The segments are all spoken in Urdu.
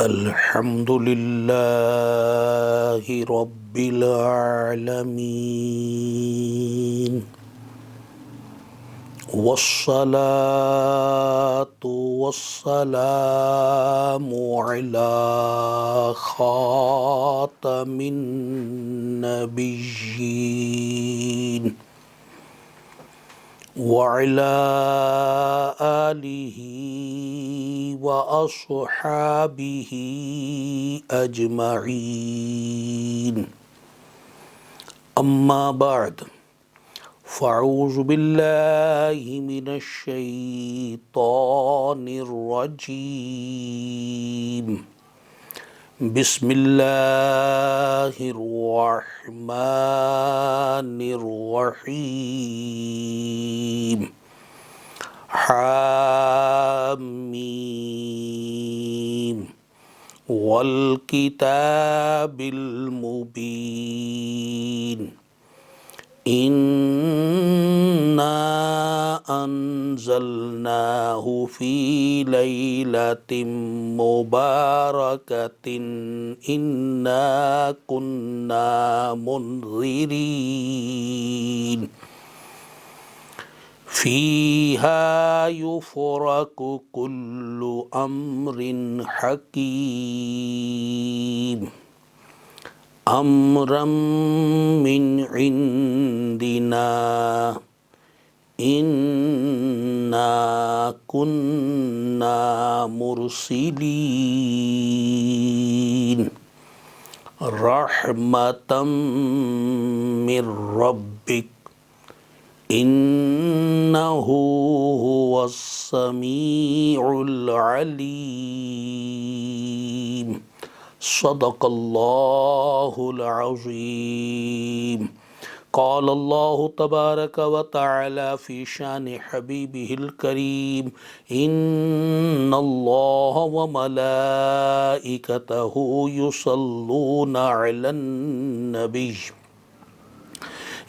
الحمد للہ رب العالمین والصلاة والسلام علی خاتم النبیین وعلى آلہ وأصحابہ اجمعین اما بعد فاعوذ باللہ من الشیطان الرجیم بسم اللہ الرحمن الرحیم حامیم والکتاب المبین اِنَّا أَنزَلْنَاهُ فِي لَيْلَةٍ مُبَارَكَةٍ إِنَّا كُنَّا مُنذِرِينَ فِيهَا يُفْرَقُ كُلُّ أَمْرٍ حَكِيمٍ امرا من عندنا انا كنا مرسلين رحمة من ربك انه هو السميع العليم صدق اللہ العظیم قال اللہ تبارک و تعالی فی شان حبیبہ الکریم ان اللہ وملائکتہ یصلون علی النبی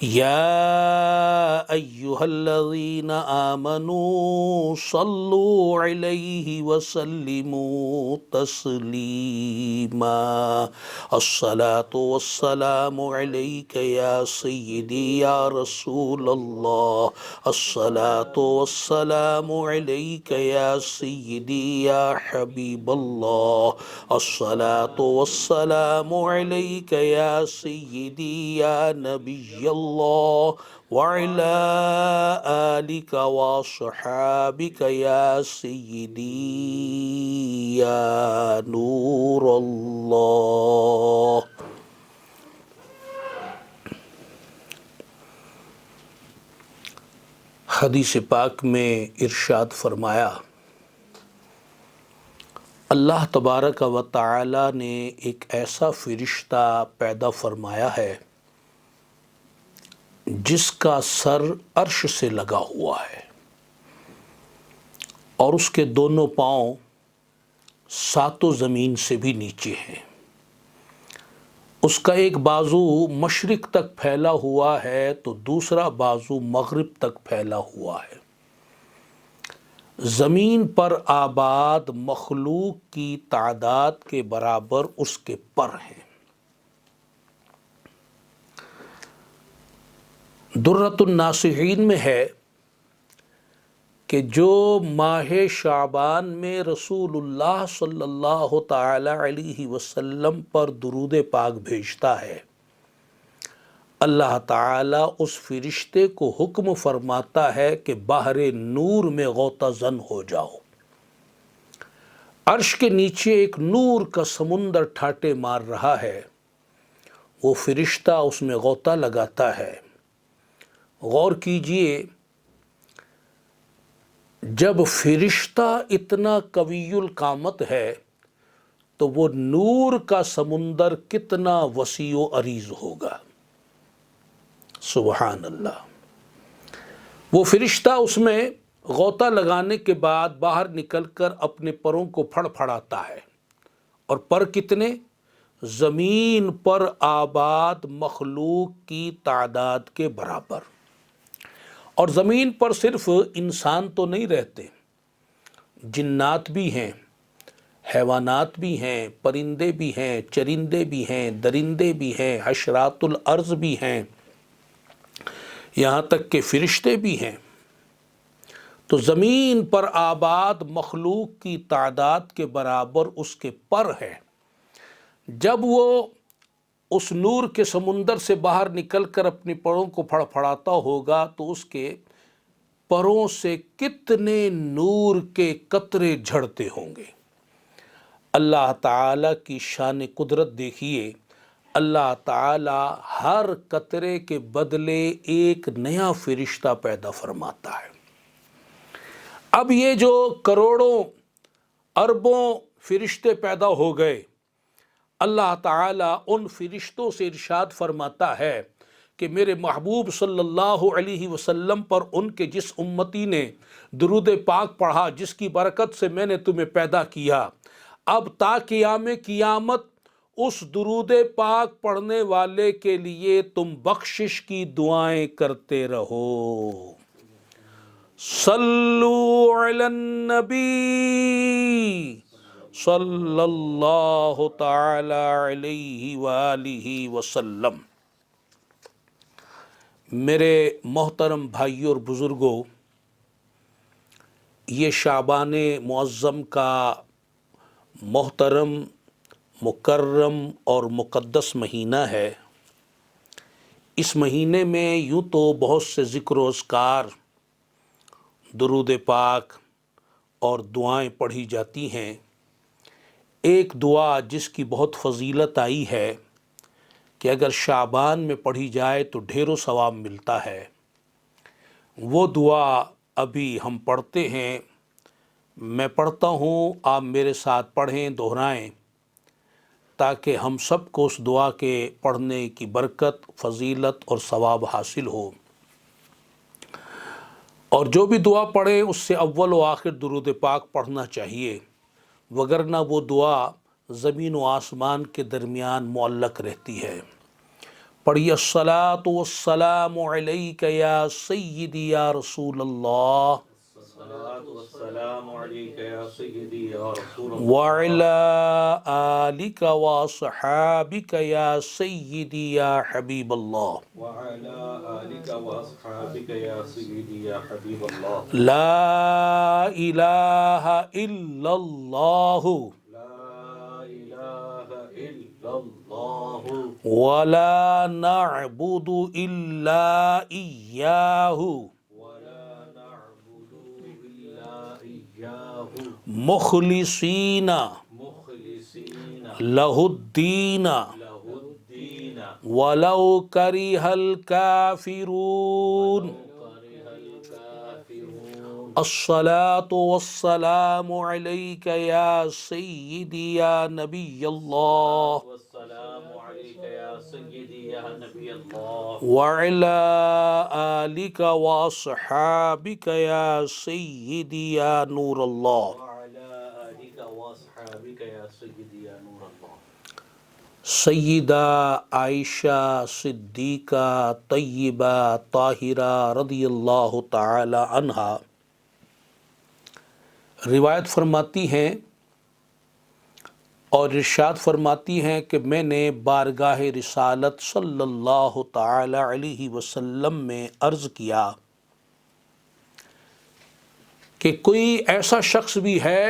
یا ایہا الذین آمنوا صلوا علیہ وسلموا تسلیما الصلاة والسلام علیک یا سیدی یا رسول اللہ الصلاة والسلام علیک یا سیدی یا حبیب اللہ الصلاة والسلام علیک یا سیدی یا نبی اللہ وعلى آلك وصحابك يا سيدي يا نور الله حدیث پاک میں ارشاد فرمایا اللہ تبارک و تعالی نے ایک ایسا فرشتہ پیدا فرمایا ہے جس کا سر عرش سے لگا ہوا ہے اور اس کے دونوں پاؤں ساتوں زمین سے بھی نیچے ہیں اس کا ایک بازو مشرق تک پھیلا ہوا ہے تو دوسرا بازو مغرب تک پھیلا ہوا ہے زمین پر آباد مخلوق کی تعداد کے برابر اس کے پر ہیں درۃ الناصحین میں ہے کہ جو ماہ شعبان میں رسول اللہ صلی اللہ تعالی علیہ وسلم پر درود پاک بھیجتا ہے اللہ تعالیٰ اس فرشتے کو حکم فرماتا ہے کہ بحر نور میں غوطہ زن ہو جاؤ عرش کے نیچے ایک نور کا سمندر ٹھاٹے مار رہا ہے وہ فرشتہ اس میں غوطہ لگاتا ہے غور کیجئے جب فرشتہ اتنا قوی القامت ہے تو وہ نور کا سمندر کتنا وسیع و عریض ہوگا سبحان اللہ وہ فرشتہ اس میں غوطہ لگانے کے بعد باہر نکل کر اپنے پروں کو پھڑ پھڑاتا ہے اور پر کتنے زمین پر آباد مخلوق کی تعداد کے برابر اور زمین پر صرف انسان تو نہیں رہتے، جنات بھی ہیں، حیوانات بھی ہیں، پرندے بھی ہیں، چرندے بھی ہیں، درندے بھی ہیں، حشرات الارض بھی ہیں، یہاں تک کہ فرشتے بھی ہیں۔ تو زمین پر آباد مخلوق کی تعداد کے برابر اس کے پر ہے۔ جب وہ اس نور کے سمندر سے باہر نکل کر اپنی پروں کو پھڑپھڑاتا ہوگا تو اس کے پروں سے کتنے نور کے قطرے جھڑتے ہوں گے۔ اللہ تعالیٰ کی شان قدرت دیکھیے، اللہ تعالیٰ ہر قطرے کے بدلے ایک نیا فرشتہ پیدا فرماتا ہے۔ اب یہ جو کروڑوں اربوں فرشتے پیدا ہو گئے، اللہ تعالیٰ ان فرشتوں سے ارشاد فرماتا ہے کہ میرے محبوب صلی اللہ علیہ وسلم پر ان کے جس امتی نے درود پاک پڑھا، جس کی برکت سے میں نے تمہیں پیدا کیا، اب تا قیام قیامت اس درود پاک پڑھنے والے کے لیے تم بخشش کی دعائیں کرتے رہو۔ صلو علی النبی صلی اللہ تعالی علیہ وآلہ وسلم۔ میرے محترم بھائیوں اور بزرگوں، یہ شعبان معظم کا محترم، مکرم اور مقدس مہینہ ہے۔ اس مہینے میں یوں تو بہت سے ذکر و اذکار، درود پاک اور دعائیں پڑھی جاتی ہیں۔ ایک دعا جس کی بہت فضیلت آئی ہے کہ اگر شعبان میں پڑھی جائے تو ڈھیروں ثواب ملتا ہے، وہ دعا ابھی ہم پڑھتے ہیں۔ میں پڑھتا ہوں، آپ میرے ساتھ پڑھیں، دہرائیں، تاکہ ہم سب کو اس دعا کے پڑھنے کی برکت، فضیلت اور ثواب حاصل ہو۔ اور جو بھی دعا پڑھے اس سے اول و آخر درود پاک پڑھنا چاہیے، وگرنہ وہ دعا زمین و آسمان کے درمیان معلق رہتی ہے۔ پڑھیے، الصلاۃ والسلام علیک یا سیدی یا رسول اللہ وعلی آلک واصحابک یا سیدی یا حبیب اللہ لا الہ الا اللہ ولا نعبد الا ایاہ مخلصین لہ الدین ولو کرہ الکافرون۔ الصلاۃ والسلام علیک یا سیدی یا نبی اللہ وعلی آلک واصحابک یا سیدی یا نور اللہ۔ سیدہ عائشہ صدیقہ طیبہ طاہرہ رضی اللہ تعالی عنہا روایت فرماتی ہیں اور ارشاد فرماتی ہیں کہ میں نے بارگاہ رسالت صلی اللہ تعالی علیہ وسلم میں عرض کیا کہ کوئی ایسا شخص بھی ہے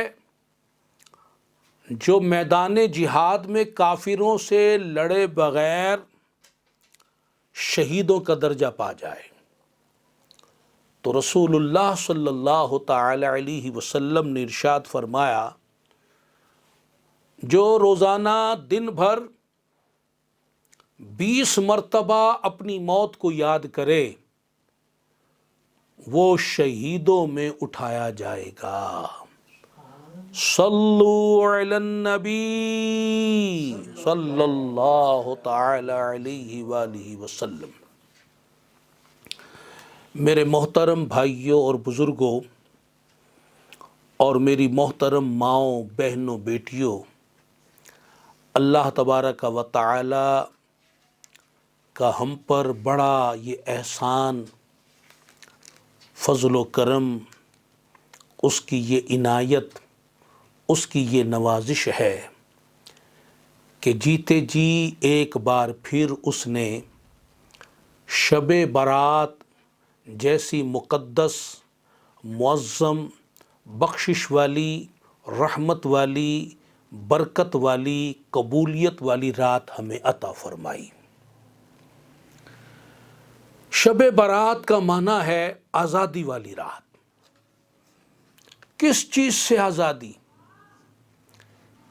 جو میدان جہاد میں کافروں سے لڑے بغیر شہیدوں کا درجہ پا جائے؟ تو رسول اللہ صلی اللہ تعالی علیہ وسلم نے ارشاد فرمایا، جو روزانہ دن بھر 20 مرتبہ اپنی موت کو یاد کرے وہ شہیدوں میں اٹھایا جائے گا۔ صلو علی النبی صلی اللہ تعالی علیہ وآلہ وسلم۔ میرے محترم بھائیوں اور بزرگوں اور میری محترم ماؤں، بہنوں، بیٹیوں، اللہ تبارک و تعالی کا ہم پر بڑا یہ احسان، فضل و کرم، اس کی یہ عنایت اس کی یہ نوازش ہے کہ جیتے جی ایک بار پھر اس نے شب برات جیسی مقدس، معظم، بخشش والی، رحمت والی، برکت والی، قبولیت والی رات ہمیں عطا فرمائی۔ شب برات کا معنی ہے آزادی والی رات۔ کس چیز سے آزادی؟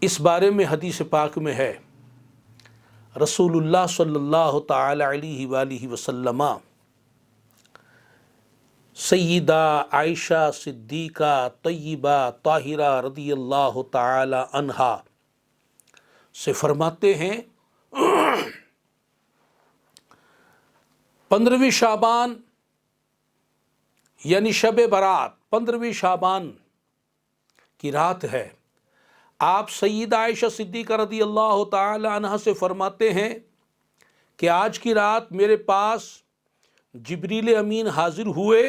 اس بارے میں حدیث پاک میں ہے، رسول اللہ صلی اللہ تعالی علیہ وآلہ وسلم سیدہ عائشہ صدیقہ طیبہ طاہرہ رضی اللہ تعالی عنہا سے فرماتے ہیں، 15ویں شعبان یعنی شب برات 15ویں شعبان کی رات ہے۔ آپ سیدہ عائشہ صدیقہ رضی اللہ تعالی عنہا سے فرماتے ہیں کہ آج کی رات میرے پاس جبریل امین حاضر ہوئے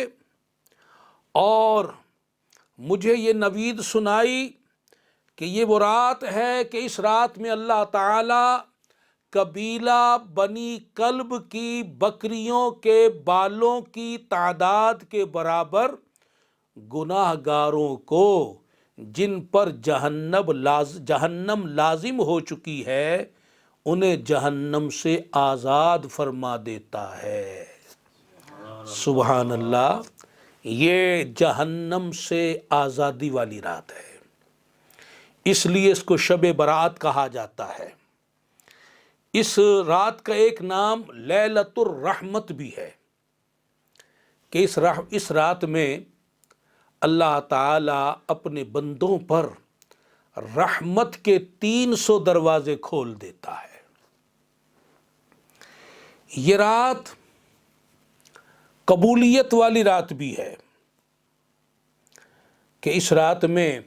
اور مجھے یہ نوید سنائی کہ یہ وہ رات ہے کہ اس رات میں اللہ تعالی قبیلہ بنی کلب کی بکریوں کے بالوں کی تعداد کے برابر گناہ گاروں کو، جن پر جہنم لازم ہو چکی ہے، انہیں جہنم سے آزاد فرما دیتا ہے۔ سبحان اللہ، یہ جہنم سے آزادی والی رات ہے، اس لیے اس کو شب برات کہا جاتا ہے۔ اس رات کا ایک نام لیلۃ الرحمت بھی ہے کہ اس رات میں اللہ تعالی اپنے بندوں پر رحمت کے 300 دروازے کھول دیتا ہے۔ یہ رات قبولیت والی رات بھی ہے کہ اس رات میں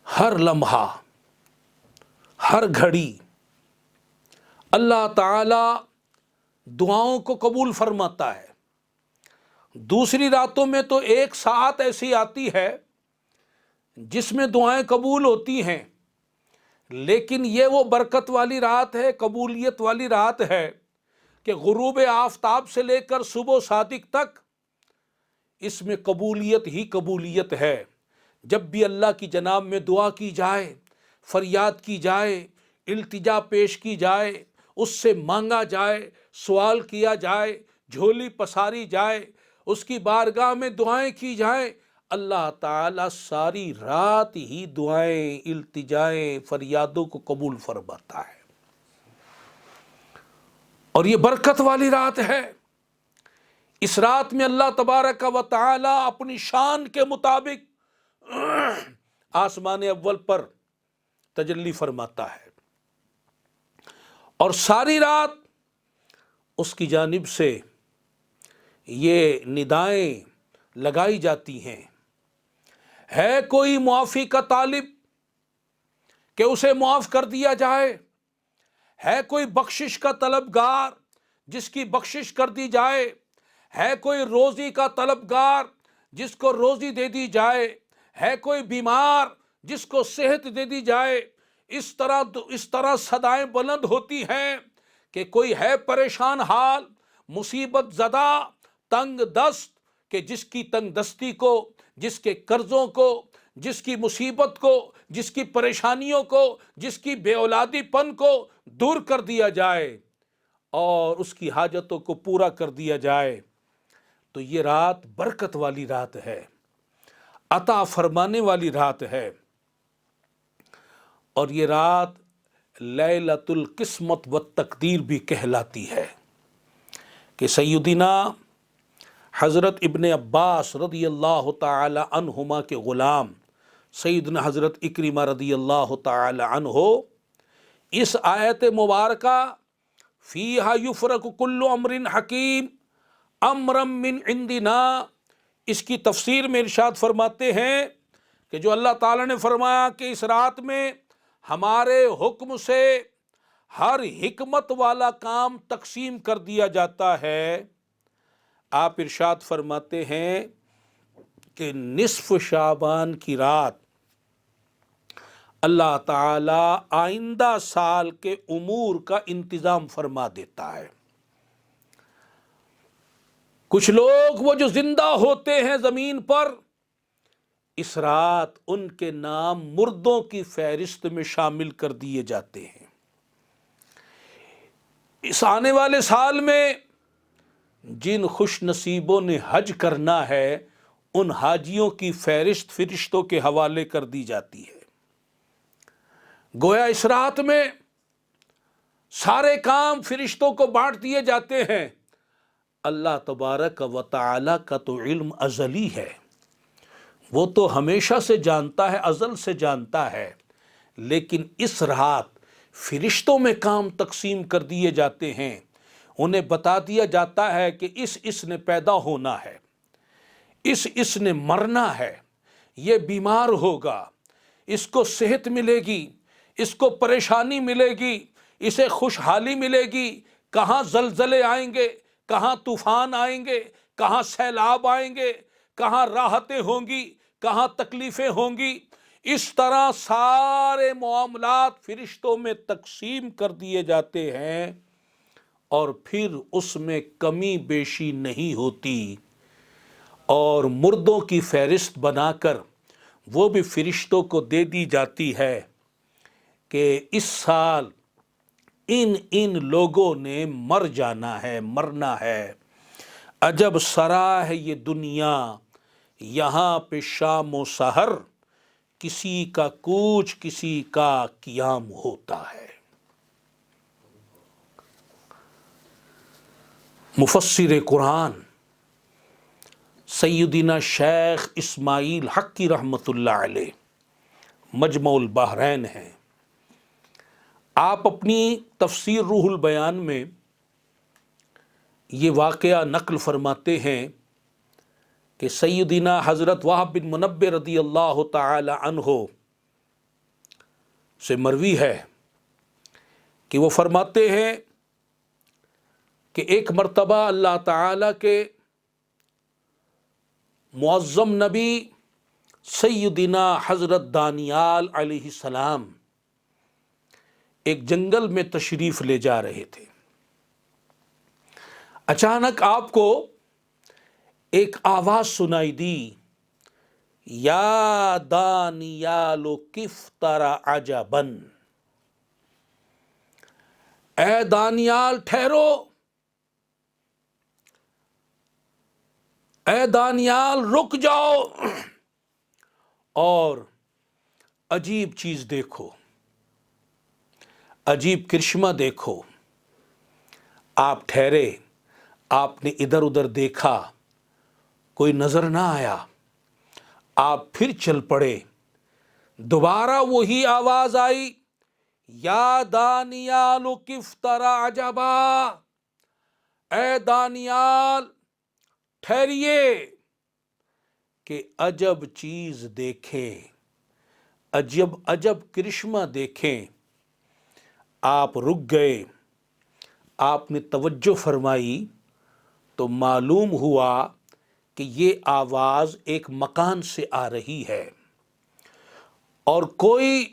ہر لمحہ، ہر گھڑی اللہ تعالی دعاؤں کو قبول فرماتا ہے۔ دوسری راتوں میں تو ایک ساعت ایسی آتی ہے جس میں دعائیں قبول ہوتی ہیں، لیکن یہ وہ برکت والی رات ہے، قبولیت والی رات ہے کہ غروب آفتاب سے لے کر صبح صادق تک اس میں قبولیت ہی قبولیت ہے۔ جب بھی اللہ کی جناب میں دعا کی جائے، فریاد کی جائے، التجا پیش کی جائے، اس سے مانگا جائے، سوال کیا جائے، جھولی پساری جائے، اس کی بارگاہ میں دعائیں کی جائیں، اللہ تعالیٰ ساری رات ہی دعائیں، التجائیں، فریادوں کو قبول فرماتا ہے۔ اور یہ برکت والی رات ہے۔ اس رات میں اللہ تبارک و تعالی اپنی شان کے مطابق آسمان اول پر تجلی فرماتا ہے، اور ساری رات اس کی جانب سے یہ ندائیں لگائی جاتی ہیں، ہے کوئی معافی کا طالب کہ اسے معاف کر دیا جائے، ہے کوئی بخشش کا طلبگار جس کی بخشش کر دی جائے، ہے کوئی روزی کا طلبگار جس کو روزی دے دی جائے، ہے کوئی بیمار جس کو صحت دے دی جائے۔ اس طرح صدائیں بلند ہوتی ہیں کہ کوئی ہے پریشان حال، مصیبت زدہ، تنگ دست، کہ جس کی تنگ دستی کو، جس کے قرضوں کو، جس کی مصیبت کو، جس کی پریشانیوں کو، جس کی بے اولادی پن کو دور کر دیا جائے اور اس کی حاجتوں کو پورا کر دیا جائے۔ تو یہ رات برکت والی رات ہے، عطا فرمانے والی رات ہے، اور یہ رات لیلۃ القسمت والتقدیر بھی کہلاتی ہے کہ سیدنا حضرت ابن عباس رضی اللہ تعالی عنہما کے غلام سیدنا حضرت اکرمہ رضی اللہ تعالی عنہ اس آیت مبارکہ فیہا یفرق کل امر حکیم امرا من عندنا، اس کی تفسیر میں ارشاد فرماتے ہیں کہ جو اللہ تعالیٰ نے فرمایا کہ اس رات میں ہمارے حکم سے ہر حکمت والا کام تقسیم کر دیا جاتا ہے، آپ ارشاد فرماتے ہیں کہ نصف شعبان کی رات اللہ تعالیٰ آئندہ سال کے امور کا انتظام فرما دیتا ہے۔ کچھ لوگ وہ جو زندہ ہوتے ہیں زمین پر، اس رات ان کے نام مردوں کی فہرست میں شامل کر دیے جاتے ہیں۔ اس آنے والے سال میں جن خوش نصیبوں نے حج کرنا ہے، ان حاجیوں کی فہرست فرشتوں کے حوالے کر دی جاتی ہے۔ گویا اس رات میں سارے کام فرشتوں کو بانٹ دیے جاتے ہیں۔ اللہ تبارک و تعالی کا تو علم ازلی ہے، وہ تو ہمیشہ سے جانتا ہے، ازل سے جانتا ہے، لیکن اس رات فرشتوں میں کام تقسیم کر دیے جاتے ہیں۔ انہیں بتا دیا جاتا ہے کہ اس نے پیدا ہونا ہے، اس نے مرنا ہے، یہ بیمار ہوگا، اس کو صحت ملے گی، اس کو پریشانی ملے گی، اسے خوشحالی ملے گی، کہاں زلزلے آئیں گے، کہاں طوفان آئیں گے، کہاں سیلاب آئیں گے، کہاں راحتیں ہوں گی، کہاں تکلیفیں ہوں گی۔ اس طرح سارے معاملات فرشتوں میں تقسیم کر دیے جاتے ہیں، اور پھر اس میں کمی بیشی نہیں ہوتی، اور مردوں کی فہرست بنا کر وہ بھی فرشتوں کو دے دی جاتی ہے کہ اس سال ان لوگوں نے مر جانا ہے، مرنا ہے۔ عجب سرا ہے یہ دنیا، یہاں پہ شام و سحر، کسی کا کوچ کسی کا قیام ہوتا ہے۔ مفسر قرآن سیدنا شیخ اسماعیل حقی رحمۃ اللہ علیہ مجمع البحرین ہیں۔ آپ اپنی تفسیر روح البیان میں یہ واقعہ نقل فرماتے ہیں کہ سیدنا حضرت وہب بن منبہ رضی اللہ تعالی عنہ سے مروی ہے کہ وہ فرماتے ہیں کہ ایک مرتبہ اللہ تعالی کے معظم نبی سیدنا حضرت دانیال علیہ السلام ایک جنگل میں تشریف لے جا رہے تھے۔ اچانک آپ کو ایک آواز سنائی دی، یا دانیال کف ترى عجبا، اے دانیال ٹھہرو، اے دانیال رک جاؤ اور عجیب چیز دیکھو، عجیب کرشمہ دیکھو۔ آپ ٹھہرے، آپ نے ادھر ادھر دیکھا، کوئی نظر نہ آیا، آپ پھر چل پڑے، دوبارہ وہی آواز آئی، یا دانیال کف ترى عجبا، اے دانیال ٹھہریے کہ عجب چیز دیکھیں، عجب کرشمہ دیکھیں۔ آپ رک گئے، آپ نے توجہ فرمائی تو معلوم ہوا کہ یہ آواز ایک مکان سے آ رہی ہے، اور کوئی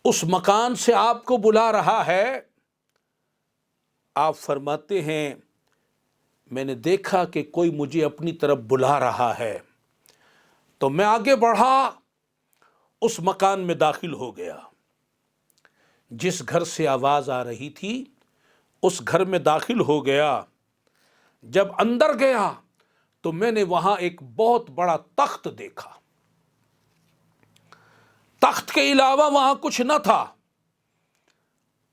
اس مکان سے آپ کو بلا رہا ہے۔ آپ فرماتے ہیں میں نے دیکھا کہ کوئی مجھے اپنی طرف بلا رہا ہے، تو میں آگے بڑھا، اس مکان میں داخل ہو گیا، جس گھر سے آواز آ رہی تھی اس گھر میں داخل ہو گیا۔ جب اندر گیا تو میں نے وہاں ایک بہت بڑا تخت دیکھا، تخت کے علاوہ وہاں کچھ نہ تھا،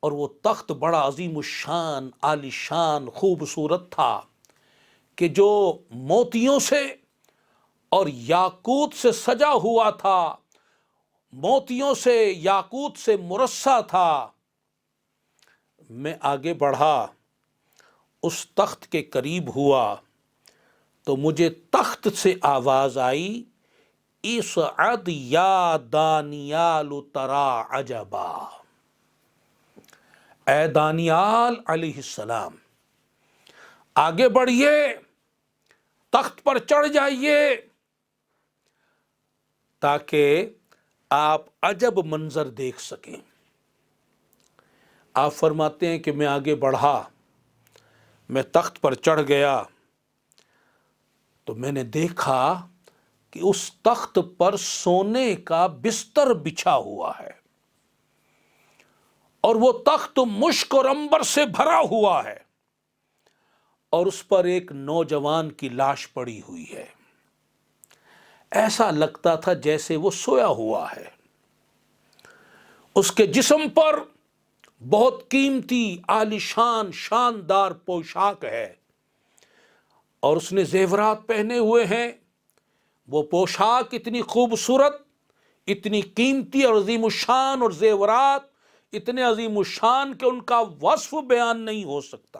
اور وہ تخت بڑا عظیم الشان، عالی شان، خوبصورت تھا کہ جو موتیوں سے اور یاقوت سے سجا ہوا تھا، موتیوں سے یاقوت سے مرصع تھا۔ میں آگے بڑھا، اس تخت کے قریب ہوا تو مجھے تخت سے آواز آئی، اصعد یا دانیال ترى عجبا، اے دانیال علیہ السلام آگے بڑھیے، تخت پر چڑھ جائیے تاکہ آپ عجب منظر دیکھ سکیں۔ آپ فرماتے ہیں کہ میں آگے بڑھا، میں تخت پر چڑھ گیا تو میں نے دیکھا کہ اس تخت پر سونے کا بستر بچھا ہوا ہے اور وہ تخت مشک اور عنبر سے بھرا ہوا ہے، اور اس پر ایک نوجوان کی لاش پڑی ہوئی ہے۔ ایسا لگتا تھا جیسے وہ سویا ہوا ہے۔ اس کے جسم پر بہت قیمتی عالیشان شاندار پوشاک ہے، اور اس نے زیورات پہنے ہوئے ہیں۔ وہ پوشاک اتنی خوبصورت، اتنی قیمتی اور عظیم الشان، اور زیورات اتنے عظیم الشان کہ ان کا وصف بیان نہیں ہو سکتا۔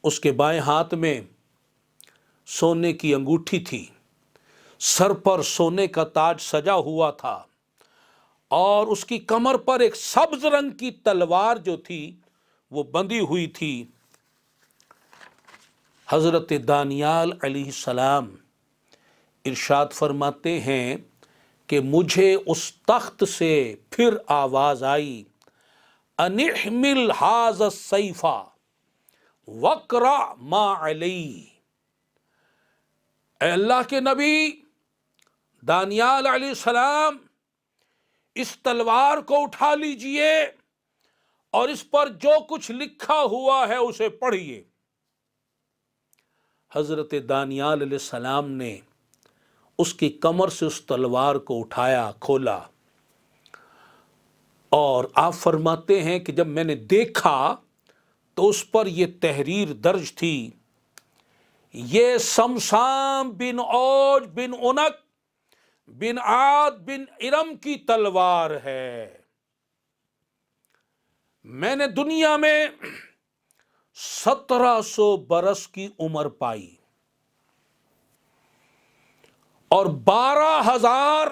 اس کے بائیں ہاتھ میں سونے کی انگوٹھی تھی، سر پر سونے کا تاج سجا ہوا تھا، اور اس کی کمر پر ایک سبز رنگ کی تلوار جو تھی وہ بندھی ہوئی تھی۔ حضرت دانیال علیہ السلام ارشاد فرماتے ہیں کہ مجھے اس تخت سے پھر آواز آئی، ان احمل ھذا السیف واقرأ ما علیہ۔ اے اللہ کے نبی دانیال علیہ السلام، اس تلوار کو اٹھا لیجئے اور اس پر جو کچھ لکھا ہوا ہے اسے پڑھیے۔ حضرت دانیال علیہ السلام نے اس کی کمر سے اس تلوار کو اٹھایا، کھولا، اور آپ فرماتے ہیں کہ جب میں نے دیکھا تو اس پر یہ تحریر درج تھی، یہ سمسام بن اوج بن عنق بن عاد بن ارم کی تلوار ہے۔ میں نے دنیا میں 1700 برس کی عمر پائی اور 12,000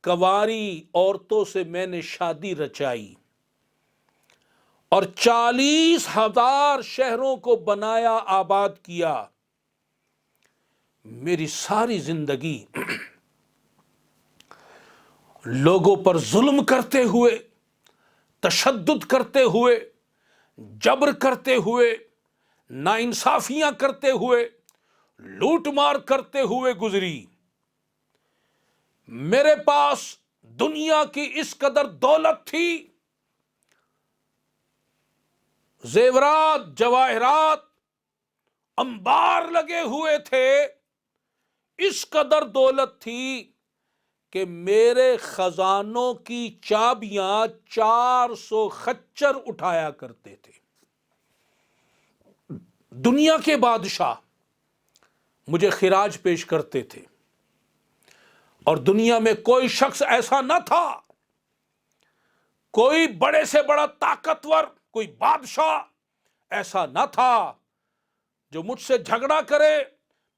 کنواری عورتوں سے میں نے شادی رچائی اور 40,000 شہروں کو بنایا، آباد کیا۔ میری ساری زندگی لوگوں پر ظلم کرتے ہوئے، تشدد کرتے ہوئے، جبر کرتے ہوئے، ناانصافیاں کرتے ہوئے، لوٹ مار کرتے ہوئے گزری۔ میرے پاس دنیا کی اس قدر دولت تھی، زیورات، جواہرات، انبار لگے ہوئے تھے، اس قدر دولت تھی کہ میرے خزانوں کی چابیاں 400 خچر اٹھایا کرتے تھے۔ دنیا کے بادشاہ مجھے خراج پیش کرتے تھے، اور دنیا میں کوئی شخص ایسا نہ تھا، کوئی بڑے سے بڑا طاقتور، کوئی بادشاہ ایسا نہ تھا جو مجھ سے جھگڑا کرے،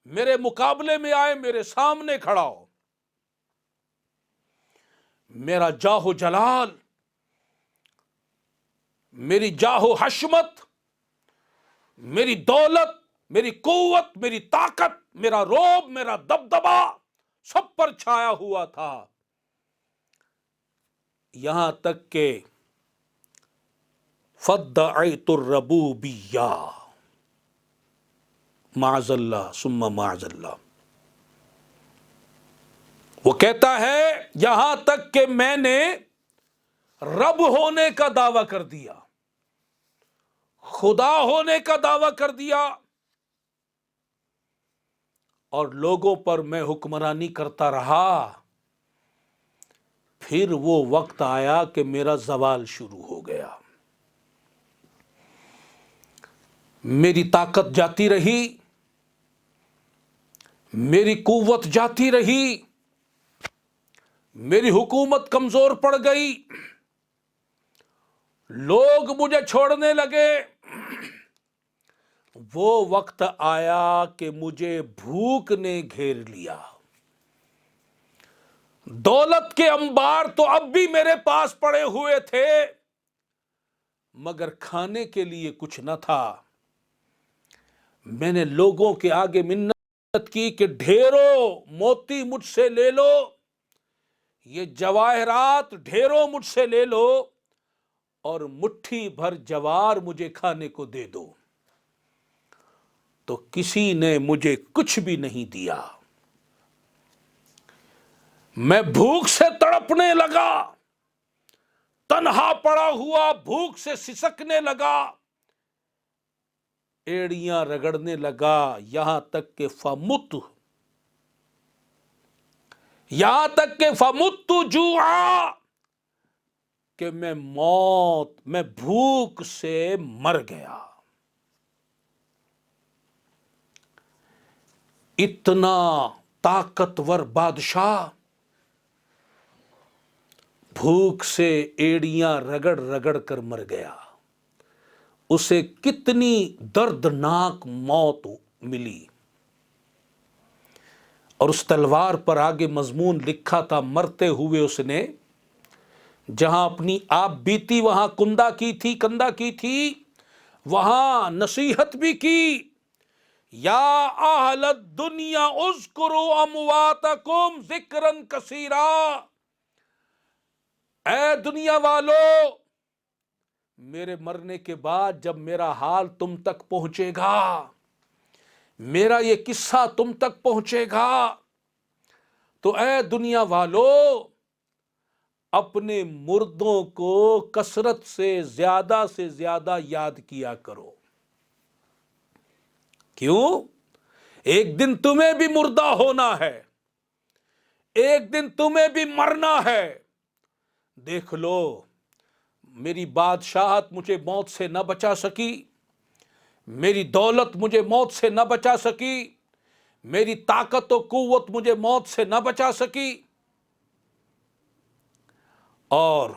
میرے مقابلے میں آئے، میرے سامنے کھڑا ہو۔ میرا جاہ و جلال، میری جاہ و حشمت، میری دولت، میری قوت، میری طاقت، میرا رعب، میرا دبدبا سب پر چھایا ہوا تھا، یہاں تک کہ فادعیت الربوبیہ، معاذ اللہ ثم معاذ اللہ۔ وہ کہتا ہے یہاں تک کہ میں نے رب ہونے کا دعویٰ کر دیا، خدا ہونے کا دعویٰ کر دیا، اور لوگوں پر میں حکمرانی کرتا رہا۔ پھر وہ وقت آیا کہ میرا زوال شروع ہو گیا، میری طاقت جاتی رہی، میری قوت جاتی رہی، میری حکومت کمزور پڑ گئی، لوگ مجھے چھوڑنے لگے۔ وہ وقت آیا کہ مجھے بھوک نے گھیر لیا۔ دولت کے انبار تو اب بھی میرے پاس پڑے ہوئے تھے، مگر کھانے کے لیے کچھ نہ تھا۔ میں نے لوگوں کے آگے منت کی کہ ڈھیروں موتی مجھ سے لے لو، یہ جواہرات ڈھیروں مجھ سے لے لو، اور مٹھی بھر جوار مجھے کھانے کو دے دو۔ تو کسی نے مجھے کچھ بھی نہیں دیا، میں بھوک سے تڑپنے لگا، تنہا پڑا ہوا بھوک سے سسکنے لگا، ایڑیاں رگڑنے لگا، یہاں تک کہ فمت جوعا، کہ میں بھوک سے مر گیا۔ اتنا طاقتور بادشاہ بھوک سے ایڑیاں رگڑ رگڑ کر مر گیا، اسے کتنی دردناک موت ملی۔ اور اس تلوار پر آگے مضمون لکھا تھا، مرتے ہوئے اس نے جہاں اپنی آپ بیتی وہاں کندہ کی تھی، وہاں نصیحت بھی کی، یا اہل الدنیا اذکروا امواتکم ذکرا کثیرا، اے دنیا والو، میرے مرنے کے بعد جب میرا حال تم تک پہنچے گا، میرا یہ قصہ تم تک پہنچے گا، تو اے دنیا والو اپنے مردوں کو کثرت سے زیادہ یاد کیا کرو۔ کیوں؟ ایک دن تمہیں بھی مردہ ہونا ہے، ایک دن تمہیں بھی مرنا ہے۔ دیکھ لو، میری بادشاہت مجھے موت سے نہ بچا سکی، میری دولت مجھے موت سے نہ بچا سکی، میری طاقت و قوت مجھے موت سے نہ بچا سکی۔ اور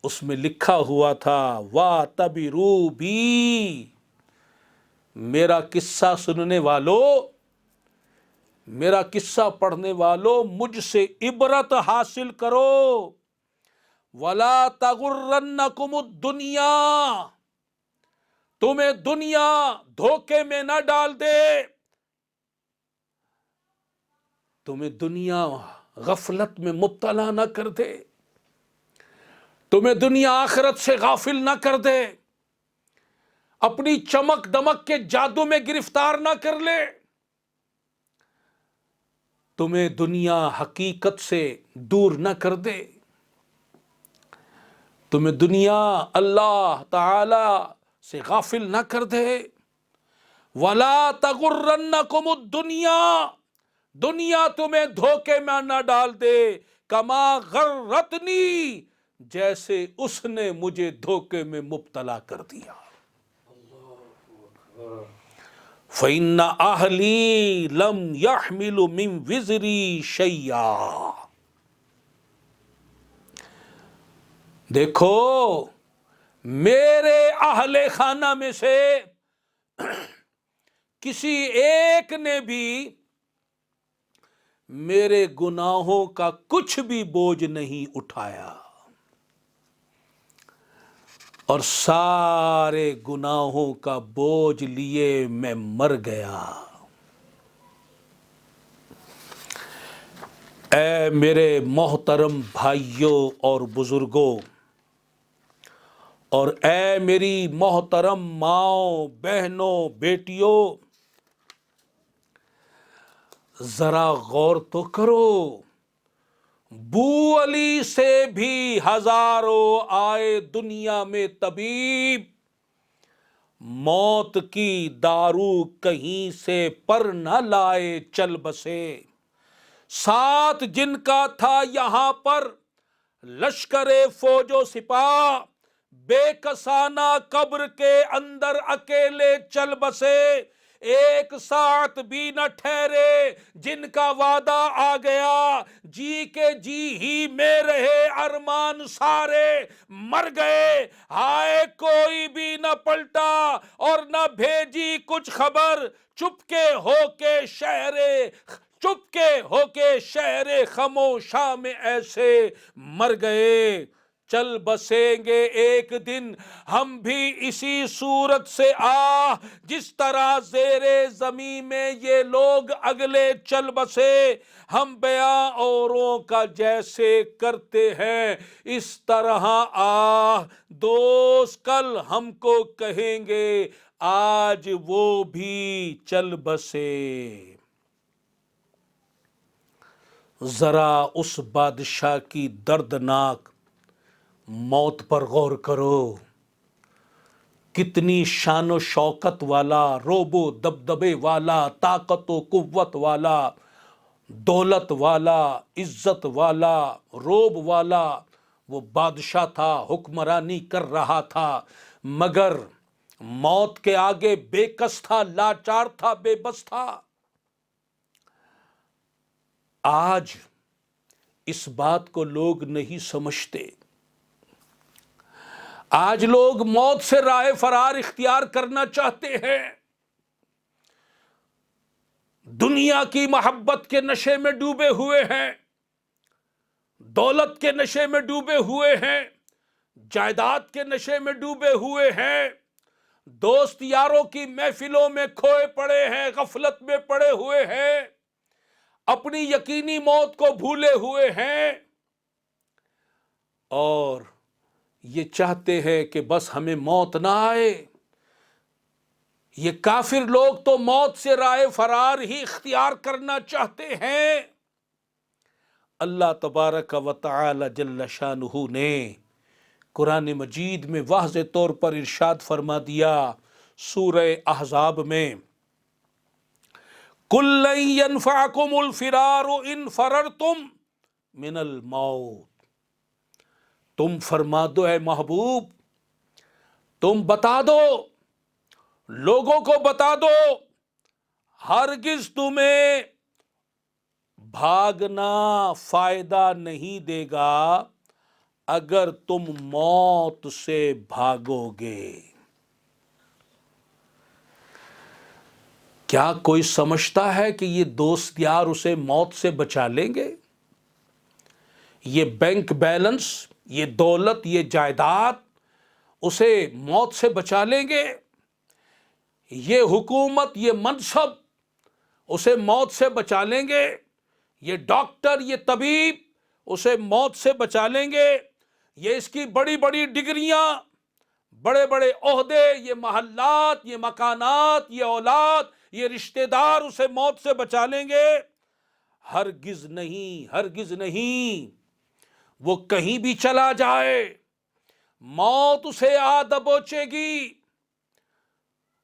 اس میں لکھا ہوا تھا وَاعْتَبِرُوا بِی، میرا قصہ سننے والو، میرا قصہ پڑھنے والو، مجھ سے عبرت حاصل کرو۔ وَلَا تَغُرَّنَّكُمُ الدُّنْيَا، تمہیں دنیا دھوکے میں نہ ڈال دے، تمہیں دنیا غفلت میں مبتلا نہ کر دے، تمہیں دنیا آخرت سے غافل نہ کر دے، اپنی چمک دمک کے جادو میں گرفتار نہ کر لے، تمہیں دنیا حقیقت سے دور نہ کر دے، تمہیں دنیا اللہ تعالی سے غافل نہ کر دے۔ وَلَا تَغُرَّنَّكُمُ الدُّنْيَا، دنیا تمہیں دھوکے میں نہ ڈال دے، کما غرتنی، جیسے اس نے مجھے دھوکے میں مبتلا کر دیا۔ فَإِنَّ أَهْلِي لَمْ يَحْمِلُ مِنْ وِزْرِي شَيْئًا، دیکھو میرے اہل خانہ میں سے کسی ایک نے بھی میرے گناہوں کا کچھ بھی بوجھ نہیں اٹھایا، اور سارے گناہوں کا بوجھ لیے میں مر گیا۔ اے میرے محترم بھائیوں اور بزرگوں، اور اے میری محترم ماؤں، بہنوں، بیٹیوں، ذرا غور تو کرو، بو علی سے بھی ہزاروں آئے دنیا میں طبیب، موت کی دارو کہیں سے پر نہ لائے چل بسے، ساتھ جن کا تھا یہاں پر لشکر فوج و سپاہ، بے کسانہ قبر کے اندر اکیلے چل بسے، ایک ساعت بھی نہ ٹھہرے جن کا وعدہ آ گیا، جی کے جی ہی میں رہے ارمان سارے مر گئے، ہائے کوئی بھی نہ پلٹا اور نہ بھیجی کچھ خبر، چپکے ہو کے شہر خموشاں میں ایسے مر گئے، چل بسیں گے ایک دن ہم بھی اسی صورت سے جس طرح زیر زمین میں یہ لوگ اگلے چل بسے، ہم بیاں اوروں کا جیسے کرتے ہیں، اس طرح دوست کل ہم کو کہیں گے آج وہ بھی چل بسے۔ ذرا اس بادشاہ کی دردناک موت پر غور کرو، کتنی شان و شوکت والا، روب و دبدبے والا، طاقت و قوت والا، دولت والا، عزت والا، روب والا وہ بادشاہ تھا، حکمرانی کر رہا تھا، مگر موت کے آگے بے کس تھا، لاچار تھا، بے بس تھا۔ آج اس بات کو لوگ نہیں سمجھتے۔ آج لوگ موت سے راہ فرار اختیار کرنا چاہتے ہیں، دنیا کی محبت کے نشے میں ڈوبے ہوئے ہیں، دولت کے نشے میں ڈوبے ہوئے ہیں، جائیداد کے نشے میں ڈوبے ہوئے ہیں، دوست یاروں کی محفلوں میں کھوئے پڑے ہیں، غفلت میں پڑے ہوئے ہیں، اپنی یقینی موت کو بھولے ہوئے ہیں، اور یہ چاہتے ہیں کہ بس ہمیں موت نہ آئے۔ یہ کافر لوگ تو موت سے راہ فرار ہی اختیار کرنا چاہتے ہیں۔ اللہ تبارک و تعالی جل شانہ نے قرآن مجید میں واضح طور پر ارشاد فرما دیا سورہ احزاب میں، قُل لَن يَنفَعَكُمُ الْفِرَارُ إِن فَرَرْتُم مِّنَ الْمَوْتِ، تم فرما دو اے محبوب، تم بتا دو، لوگوں کو بتا دو، ہرگز تمہیں بھاگنا فائدہ نہیں دے گا اگر تم موت سے بھاگو گے۔ کیا کوئی سمجھتا ہے کہ یہ دوست یار اسے موت سے بچا لیں گے؟ یہ بینک بیلنس، یہ دولت، یہ جائیداد اسے موت سے بچا لیں گے؟ یہ حکومت، یہ منصب اسے موت سے بچا لیں گے؟ یہ ڈاکٹر، یہ طبیب اسے موت سے بچا لیں گے؟ یہ اس کی بڑی بڑی ڈگریاں، بڑے بڑے عہدے، یہ محلات، یہ مکانات، یہ اولاد، یہ رشتہ دار اسے موت سے بچا لیں گے؟ ہرگز نہیں، ہرگز نہیں۔ وہ کہیں بھی چلا جائے، موت اسے دبوچے گی،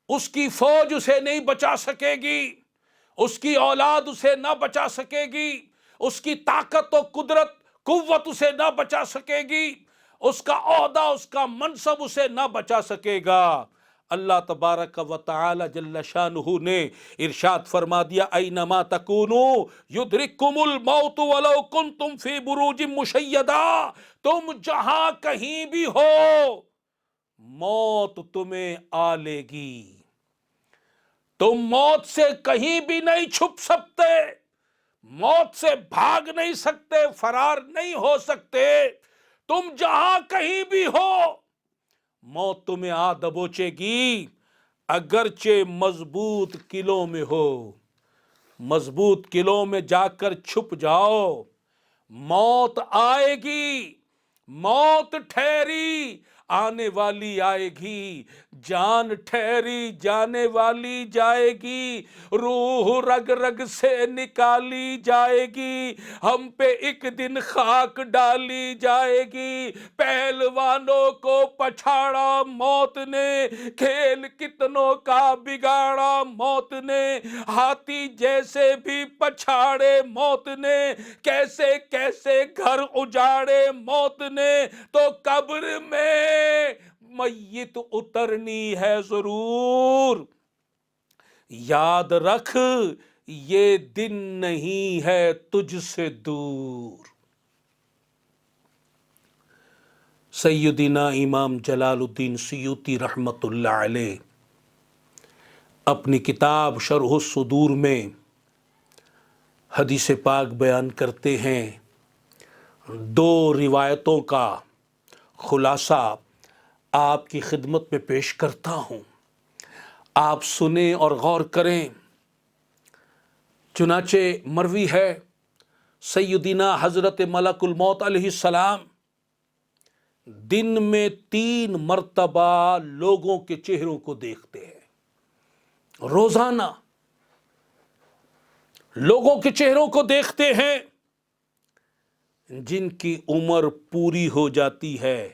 اس کی فوج اسے نہیں بچا سکے گی، اس کی اولاد اسے نہ بچا سکے گی، اس کی طاقت و قوت اسے نہ بچا سکے گی، اس کا عہدہ، اس کا منصب اسے نہ بچا سکے گا۔ اللہ تبارک و تعالی جل شانہ نے ارشاد فرما دیا اینما تکونوا یدرککم الموت ولو کنتم فی بروج مشیدہ، تم جہاں کہیں بھی ہو موت تمہیں آ لے گی، تم موت سے کہیں بھی نہیں چھپ سکتے، موت سے بھاگ نہیں سکتے، فرار نہیں ہو سکتے، تم جہاں کہیں بھی ہو موت تمہیں دبوچے گی، اگرچہ مضبوط قلعوں میں ہو، مضبوط قلعوں میں جا کر چھپ جاؤ، موت آئے گی، موت ٹھہری آنے والی آئے گی، جان ٹھہری جانے والی جائے گی، روح رگ رگ سے نکالی جائے گی، ہم پہ ایک دن خاک ڈالی جائے گی، پہلوانوں کو پچھاڑا موت نے، کھیل کتنوں کا بگاڑا موت نے، ہاتھی جیسے بھی پچھاڑے موت نے، کیسے کیسے گھر اجاڑے موت نے، تو قبر میں میت اترنی ہے ضرور، یاد رکھ یہ دن نہیں ہے تجھ سے دور۔ سیدنا امام جلال الدین سیوطی رحمت اللہ علیہ اپنی کتاب شرح الصدور میں حدیث پاک بیان کرتے ہیں، دو روایتوں کا خلاصہ آپ کی خدمت میں پیش کرتا ہوں، آپ سنیں اور غور کریں۔ چنانچہ مروی ہے سیدنا حضرت ملک الموت علیہ السلام دن میں 3 مرتبہ لوگوں کے چہروں کو دیکھتے ہیں، روزانہ لوگوں کے چہروں کو دیکھتے ہیں جن کی عمر پوری ہو جاتی ہے،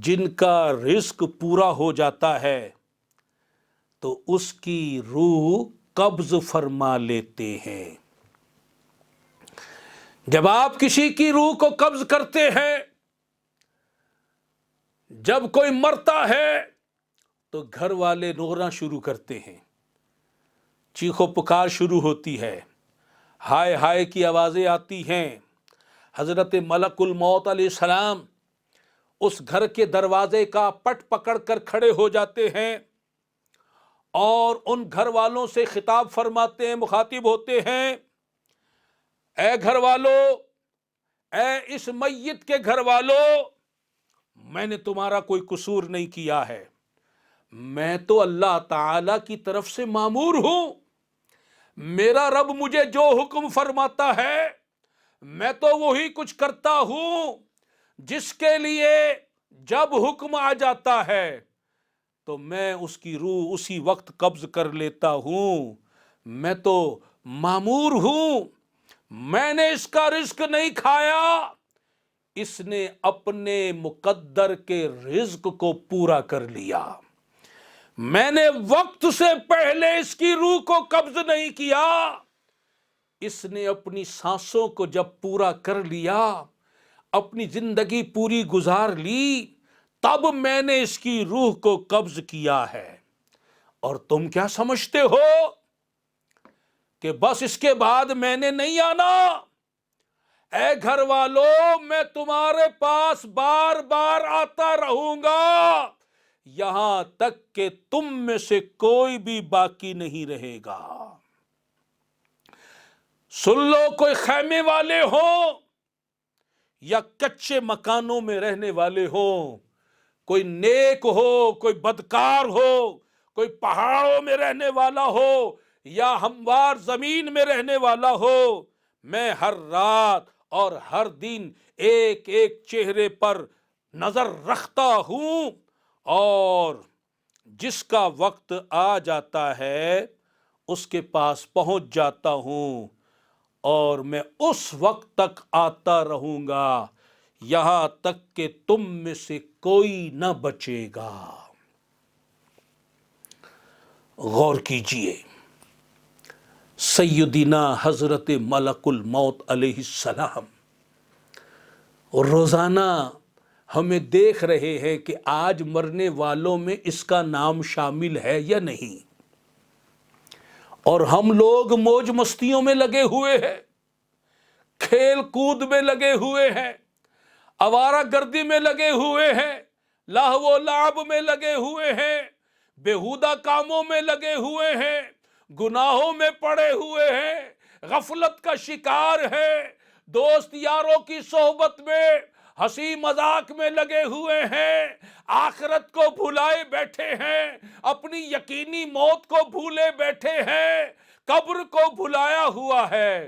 جن کا رزق پورا ہو جاتا ہے تو اس کی روح قبض فرما لیتے ہیں۔ جب آپ کسی کی روح کو قبض کرتے ہیں، جب کوئی مرتا ہے تو گھر والے رونا شروع کرتے ہیں، چیخ و پکار شروع ہوتی ہے، ہائے ہائے کی آوازیں آتی ہیں۔ حضرت ملک الموت علیہ السلام اس گھر کے دروازے کا پٹ پکڑ کر کھڑے ہو جاتے ہیں اور ان گھر والوں سے خطاب فرماتے ہیں، مخاطب ہوتے ہیں، اے گھر والوں، اے اس میت کے گھر والوں، میں نے تمہارا کوئی قصور نہیں کیا ہے، میں تو اللہ تعالی کی طرف سے مامور ہوں، میرا رب مجھے جو حکم فرماتا ہے میں تو وہی کچھ کرتا ہوں، جس کے لیے جب حکم آ جاتا ہے تو میں اس کی روح اسی وقت قبض کر لیتا ہوں، میں تو مامور ہوں، میں نے اس کا رزق نہیں کھایا، اس نے اپنے مقدر کے رزق کو پورا کر لیا، میں نے وقت سے پہلے اس کی روح کو قبض نہیں کیا، اس نے اپنی سانسوں کو جب پورا کر لیا، اپنی زندگی پوری گزار لی، تب میں نے اس کی روح کو قبض کیا ہے، اور تم کیا سمجھتے ہو کہ بس اس کے بعد میں نے نہیں آنا؟ اے گھر والوں، میں تمہارے پاس بار بار آتا رہوں گا یہاں تک کہ تم میں سے کوئی بھی باقی نہیں رہے گا۔ سن لو، کوئی خیمے والے ہوں یا کچے مکانوں میں رہنے والے ہوں، کوئی نیک ہو، کوئی بدکار ہو، کوئی پہاڑوں میں رہنے والا ہو یا ہموار زمین میں رہنے والا ہو، میں ہر رات اور ہر دن ایک ایک چہرے پر نظر رکھتا ہوں، اور جس کا وقت آ جاتا ہے اس کے پاس پہنچ جاتا ہوں، اور میں اس وقت تک آتا رہوں گا یہاں تک کہ تم میں سے کوئی نہ بچے گا۔ غور کیجئے، سیدنا حضرت ملک الموت علیہ السلام روزانہ ہمیں دیکھ رہے ہیں کہ آج مرنے والوں میں اس کا نام شامل ہے یا نہیں، اور ہم لوگ موج مستیوں میں لگے ہوئے ہیں، کھیل کود میں لگے ہوئے ہیں، آوارہ گردی میں لگے ہوئے ہیں، لہو و لعب میں لگے ہوئے ہیں، بیہودہ کاموں میں لگے ہوئے ہیں، گناہوں میں پڑے ہوئے ہیں، غفلت کا شکار ہیں، دوست یاروں کی صحبت میں ہنسی مذاق میں لگے ہوئے ہیں، آخرت کو بھلائے بیٹھے ہیں، اپنی یقینی موت کو بھولے بیٹھے ہیں، قبر کو بھلایا ہوا ہے،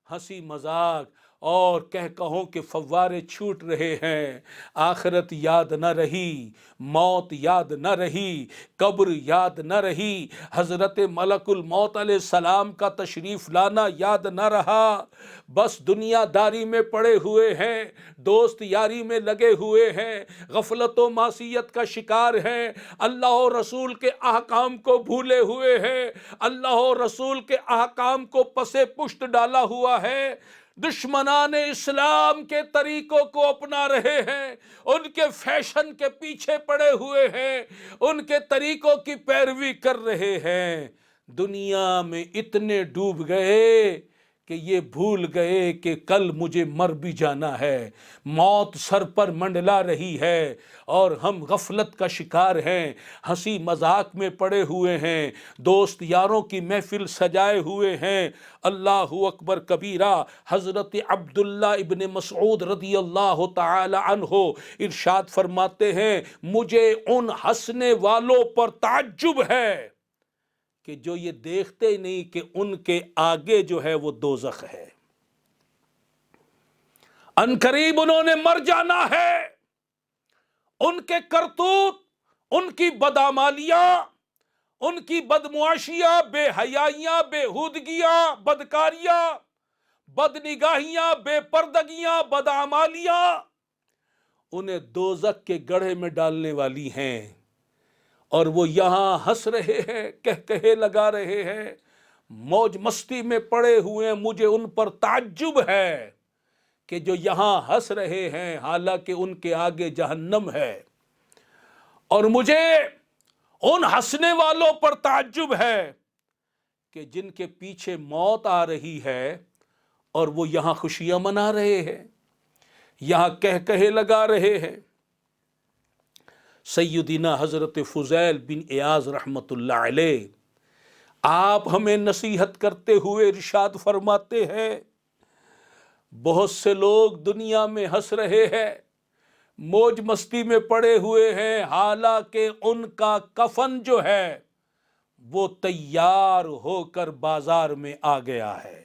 ہنسی مذاق اور کہہ کہوں کے فوارے چھوٹ رہے ہیں، آخرت یاد نہ رہی، موت یاد نہ رہی، قبر یاد نہ رہی، حضرت ملک الموت علیہ السلام کا تشریف لانا یاد نہ رہا، بس دنیا داری میں پڑے ہوئے ہیں، دوست یاری میں لگے ہوئے ہیں، غفلت و معصیت کا شکار ہیں، اللہ و رسول کے احکام کو بھولے ہوئے ہیں، اللہ و رسول کے احکام کو پسے پشت ڈالا ہوا ہے، دشمنان اسلام کے طریقوں کو اپنا رہے ہیں، ان کے فیشن کے پیچھے پڑے ہوئے ہیں، ان کے طریقوں کی پیروی کر رہے ہیں، دنیا میں اتنے ڈوب گئے کہ یہ بھول گئے کہ کل مجھے مر بھی جانا ہے، موت سر پر منڈلا رہی ہے اور ہم غفلت کا شکار ہیں، ہنسی مذاق میں پڑے ہوئے ہیں، دوست یاروں کی محفل سجائے ہوئے ہیں۔ اللہ اکبر کبیرہ۔ حضرت عبداللہ ابن مسعود رضی اللہ تعالی عنہ ارشاد فرماتے ہیں، مجھے ان ہنسنے والوں پر تعجب ہے کہ جو یہ دیکھتے نہیں کہ ان کے آگے جو ہے وہ دوزخ ہے، ان قریب انہوں نے مر جانا ہے۔ ان کے کرتوت، ان کی بدعمالیاں، ان کی بدمعاشیاں، بے حیائیاں، بےہودگیاں، بدکاریاں، بدنگاہیاں، بے پردگیاں، بدعمالیاں انہیں دوزخ کے گڑھے میں ڈالنے والی ہیں، اور وہ یہاں ہنس رہے ہیں، کہے لگا رہے ہیں، موج مستی میں پڑے ہوئے ہیں۔ مجھے ان پر تعجب ہے کہ جو یہاں ہنس رہے ہیں حالانکہ ان کے آگے جہنم ہے، اور مجھے ان ہنسنے والوں پر تعجب ہے کہ جن کے پیچھے موت آ رہی ہے اور وہ یہاں خوشیاں منا رہے ہیں، یہاں کہے لگا رہے ہیں۔ سیدنا حضرت فضیل بن عیاض رحمت اللہ علیہ آپ ہمیں نصیحت کرتے ہوئے ارشاد فرماتے ہیں، بہت سے لوگ دنیا میں ہنس رہے ہیں، موج مستی میں پڑے ہوئے ہیں، حالانکہ ان کا کفن جو ہے وہ تیار ہو کر بازار میں آ گیا ہے۔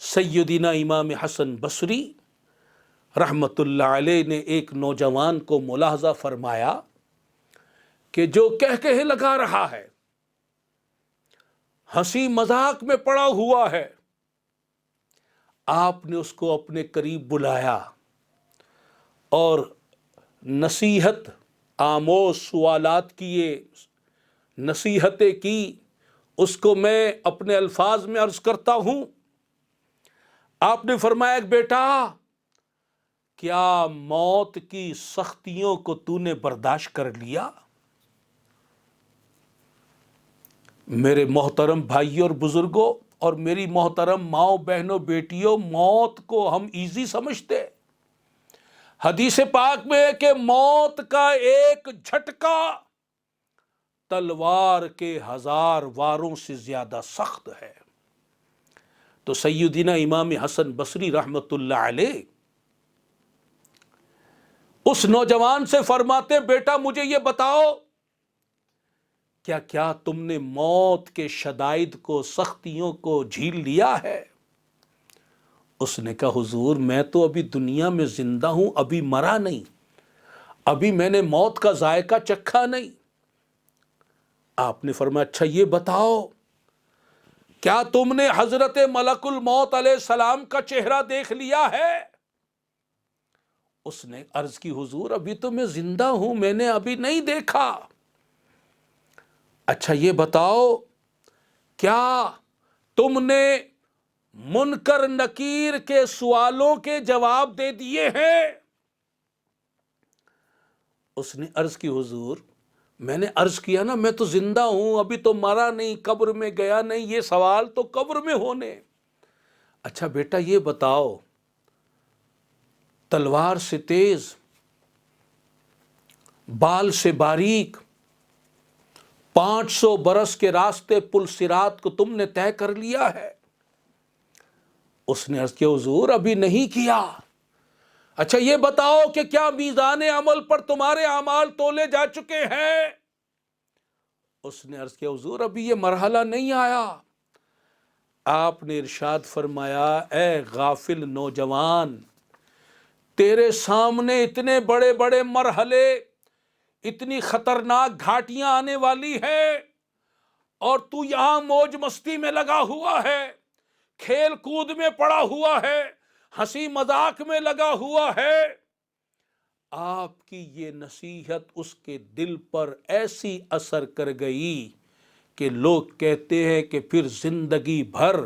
سیدنا امام حسن بصری رحمت اللہ علیہ نے ایک نوجوان کو ملاحظہ فرمایا کہ جو کہے لگا رہا ہے، ہنسی مذاق میں پڑا ہوا ہے۔ آپ نے اس کو اپنے قریب بلایا اور نصیحت آموز سوالات کیے، نصیحتیں کی۔ اس کو میں اپنے الفاظ میں عرض کرتا ہوں۔ آپ نے فرمایا کہ بیٹا، کیا موت کی سختیوں کو تو نے برداشت کر لیا؟ میرے محترم بھائیوں اور بزرگوں اور میری محترم ماؤں بہنوں بیٹیوں، موت کو ہم ایزی سمجھتے۔ حدیث پاک میں ہے کہ موت کا ایک جھٹکا تلوار کے 1000 واروں سے زیادہ سخت ہے۔ تو سیدنا امام حسن بصری رحمت اللہ علیہ اس نوجوان سے فرماتے، بیٹا مجھے یہ بتاؤ، کیا تم نے موت کے شدائد کو، سختیوں کو جھیل لیا ہے؟ اس نے کہا، حضور میں تو ابھی دنیا میں زندہ ہوں، ابھی مرا نہیں، ابھی میں نے موت کا ذائقہ چکھا نہیں۔ آپ نے فرمایا، اچھا یہ بتاؤ، کیا تم نے حضرت ملک الموت علیہ السلام کا چہرہ دیکھ لیا ہے؟ اس نے عرض کی، حضور ابھی تو میں زندہ ہوں، میں نے ابھی نہیں دیکھا۔ اچھا یہ بتاؤ، کیا تم نے منکر نکیر کے سوالوں کے جواب دے دیے ہیں؟ اس نے عرض کی، حضور میں نے عرض کیا نا، میں تو زندہ ہوں، ابھی تو مرا نہیں، قبر میں گیا نہیں، یہ سوال تو قبر میں ہونے۔ اچھا بیٹا یہ بتاؤ، تلوار سے تیز، بال سے باریک، 500 برس کے راستے پل صراط کو تم نے طے کر لیا ہے؟ اس نے عرض کیا، حضور ابھی نہیں کیا۔ اچھا یہ بتاؤ کہ کیا میزان عمل پر تمہارے اعمال تولے جا چکے ہیں؟ اس نے عرض کیا، حضور ابھی یہ مرحلہ نہیں آیا۔ آپ نے ارشاد فرمایا، اے غافل نوجوان، تیرے سامنے اتنے بڑے بڑے مرحلے، اتنی خطرناک گھاٹیاں آنے والی ہے، اور تو یہاں موج مستی میں لگا ہوا ہے، کھیل کود میں پڑا ہوا ہے، ہنسی مذاق میں لگا ہوا ہے۔ آپ کی یہ نصیحت اس کے دل پر ایسی اثر کر گئی کہ لوگ کہتے ہیں کہ پھر زندگی بھر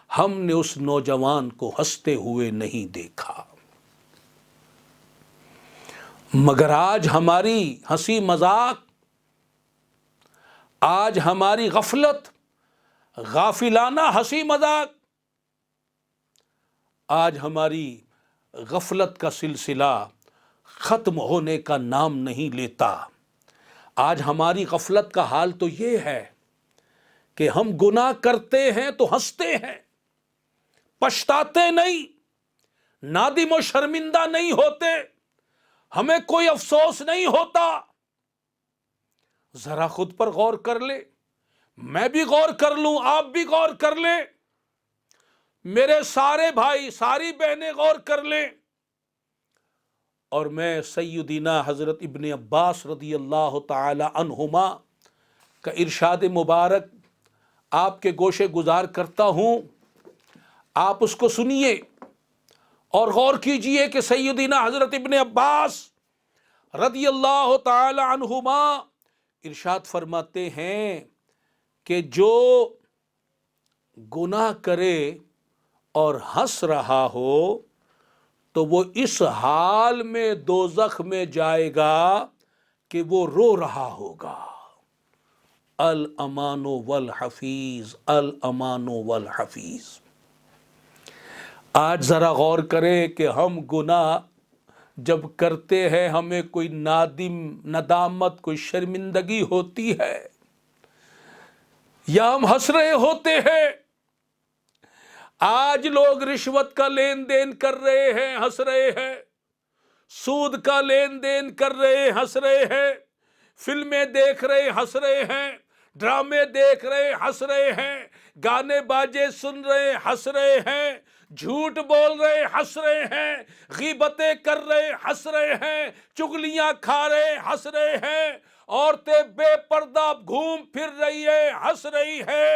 ہم نے اس نوجوان کو ہنستے ہوئے نہیں دیکھا۔ مگر آج ہماری ہنسی مذاق، آج ہماری غفلت، غافلانہ ہنسی مذاق، آج ہماری غفلت کا سلسلہ ختم ہونے کا نام نہیں لیتا۔ آج ہماری غفلت کا حال تو یہ ہے کہ ہم گناہ کرتے ہیں تو ہنستے ہیں، پچھتاتے نہیں، نادم و شرمندہ نہیں ہوتے، ہمیں کوئی افسوس نہیں ہوتا۔ ذرا خود پر غور کر لے، میں بھی غور کر لوں، آپ بھی غور کر لیں، میرے سارے بھائی ساری بہنیں غور کر لیں۔ اور میں سیدنا حضرت ابن عباس رضی اللہ تعالی عنہما کا ارشاد مبارک آپ کے گوشے گزار کرتا ہوں، آپ اس کو سنیے اور غور کیجئے کہ سیدنا حضرت ابن عباس رضی اللہ تعالی عنہما ارشاد فرماتے ہیں کہ جو گناہ کرے اور ہنس رہا ہو تو وہ اس حال میں دوزخ میں جائے گا کہ وہ رو رہا ہوگا۔ الامان والحفیظ، الامان والحفیظ۔ آج ذرا غور کریں کہ ہم گناہ جب کرتے ہیں ہمیں کوئی ندامت، کوئی شرمندگی ہوتی ہے یا ہم ہنس رہے ہوتے ہیں۔ آج لوگ رشوت کا لین دین کر رہے ہیں، ہنس رہے ہیں، سود کا لین دین کر رہے، ہنس رہے ہیں، فلمیں دیکھ رہے، ہنس رہے ہیں، ڈرامے دیکھ رہے، ہنس رہے ہیں، گانے باجے سن رہے، ہنس رہے ہیں، جھوٹ بول رہے، ہنس رہے ہیں، غیبتیں کر رہے، ہنس رہے ہیں، چغلیاں کھا رہے، ہنس رہے ہیں، عورتیں بے پردہ گھوم پھر رہی ہے، ہنس رہی ہے،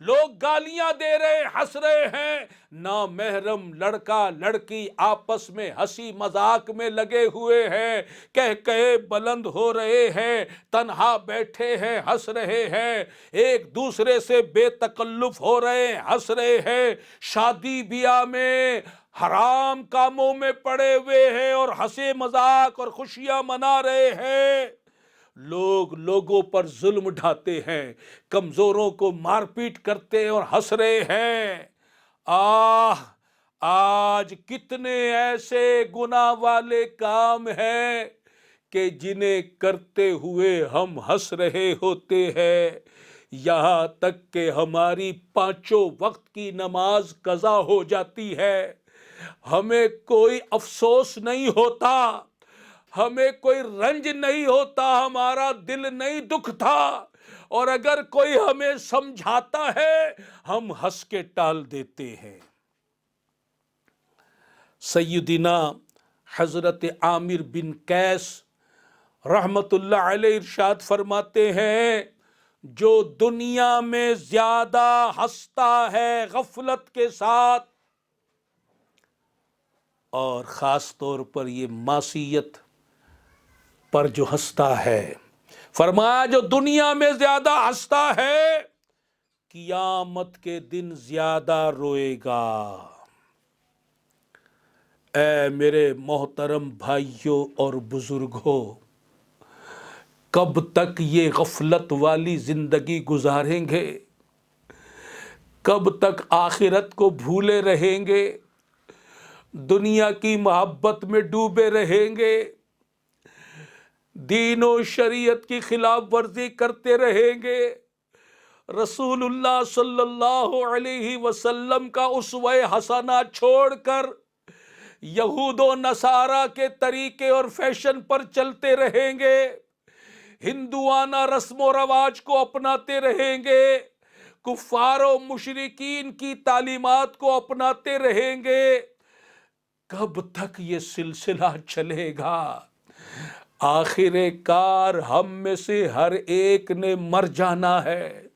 لوگ گالیاں دے رہے، ہنس رہے ہیں، نامحرم لڑکا لڑکی آپس میں ہنسی مذاق میں لگے ہوئے ہیں، کہے بلند ہو رہے ہیں، تنہا بیٹھے ہیں، ہنس رہے ہیں، ایک دوسرے سے بے تکلف ہو رہے ہیں، ہنس رہے ہیں، شادی بیاہ میں حرام کاموں میں پڑے ہوئے ہیں اور ہنسی مذاق اور خوشیاں منا رہے ہیں۔ لوگ لوگوں پر ظلم ڈھاتے ہیں، کمزوروں کو مار پیٹ کرتے ہیں اور ہنس رہے ہیں۔ آج کتنے ایسے گناہ والے کام ہیں کہ جنہیں کرتے ہوئے ہم ہنس رہے ہوتے ہیں، یہاں تک کہ ہماری 5 وقت کی نماز قضا ہو جاتی ہے، ہمیں کوئی افسوس نہیں ہوتا، ہمیں کوئی رنج نہیں ہوتا، ہمارا دل نہیں دکھتا، اور اگر کوئی ہمیں سمجھاتا ہے ہم ہنس کے ٹال دیتے ہیں۔ سیدنا حضرت عامر بن قیس رحمت اللہ علیہ ارشاد فرماتے ہیں، جو دنیا میں زیادہ ہنستا ہے غفلت کے ساتھ، اور خاص طور پر یہ معصیت پر جو ہنستا ہے، فرمایا جو دنیا میں زیادہ ہنستا ہے قیامت کے دن زیادہ روئے گا۔ اے میرے محترم بھائیوں اور بزرگوں، کب تک یہ غفلت والی زندگی گزاریں گے؟ کب تک آخرت کو بھولے رہیں گے؟ دنیا کی محبت میں ڈوبے رہیں گے؟ دین و شریعت کی خلاف ورزی کرتے رہیں گے؟ رسول اللہ صلی اللہ علیہ وسلم کا اسوہ حسنہ چھوڑ کر یہود و نصارہ کے طریقے اور فیشن پر چلتے رہیں گے؟ ہندوانہ رسم و رواج کو اپناتے رہیں گے؟ کفار و مشرکین کی تعلیمات کو اپناتے رہیں گے؟ کب تک یہ سلسلہ چلے گا؟ آخر کار ہم میں سے ہر ایک نے مر جانا ہے۔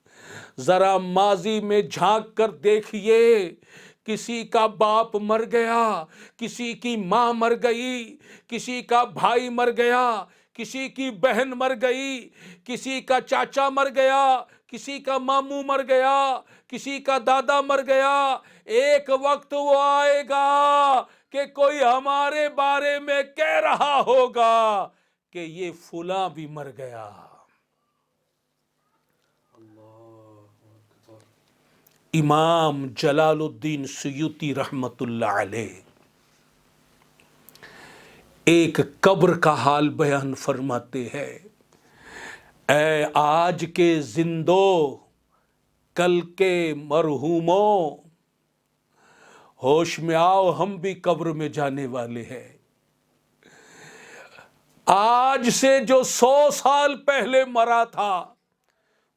ذرا ماضی میں جھانک کر دیکھیے، کسی کا باپ مر گیا، کسی کی ماں مر گئی، کسی کا بھائی مر گیا، کسی کی بہن مر گئی، کسی کا چاچا مر گیا، کسی کا ماموں مر گیا، کسی کا دادا مر گیا۔ ایک وقت وہ آئے گا کہ کوئی ہمارے بارے میں کہہ رہا ہوگا کہ یہ فلاں بھی مر گیا۔ امام جلال الدین سیوطی رحمت اللہ علیہ ایک قبر کا حال بیان فرماتے ہیں، اے آج کے زندوں کل کے مرحوموں، ہوش میں آؤ ہم بھی قبر میں جانے والے ہیں۔ آج سے جو 100 سال پہلے مرا تھا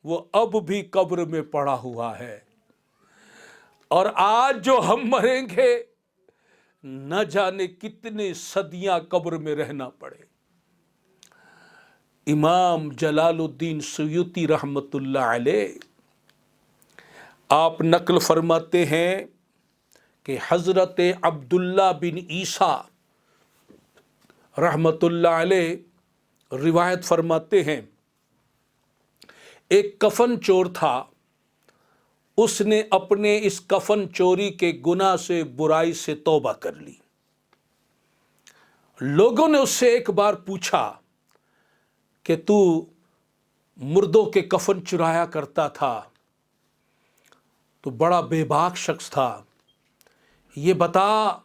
وہ اب بھی قبر میں پڑا ہوا ہے، اور آج جو ہم مریں گے نہ جانے کتنے صدیاں قبر میں رہنا پڑے۔ امام جلال الدین سیوطی رحمت اللہ علیہ آپ نقل فرماتے ہیں کہ حضرت عبداللہ بن عیسیٰ رحمت اللہ علیہ روایت فرماتے ہیں، ایک کفن چور تھا، اس نے اپنے اس کفن چوری کے گناہ سے برائی سے توبہ کر لی۔ لوگوں نے اس سے ایک بار پوچھا کہ تو مردوں کے کفن چرایا کرتا تھا، تو بڑا بے باک شخص تھا، یہ بتا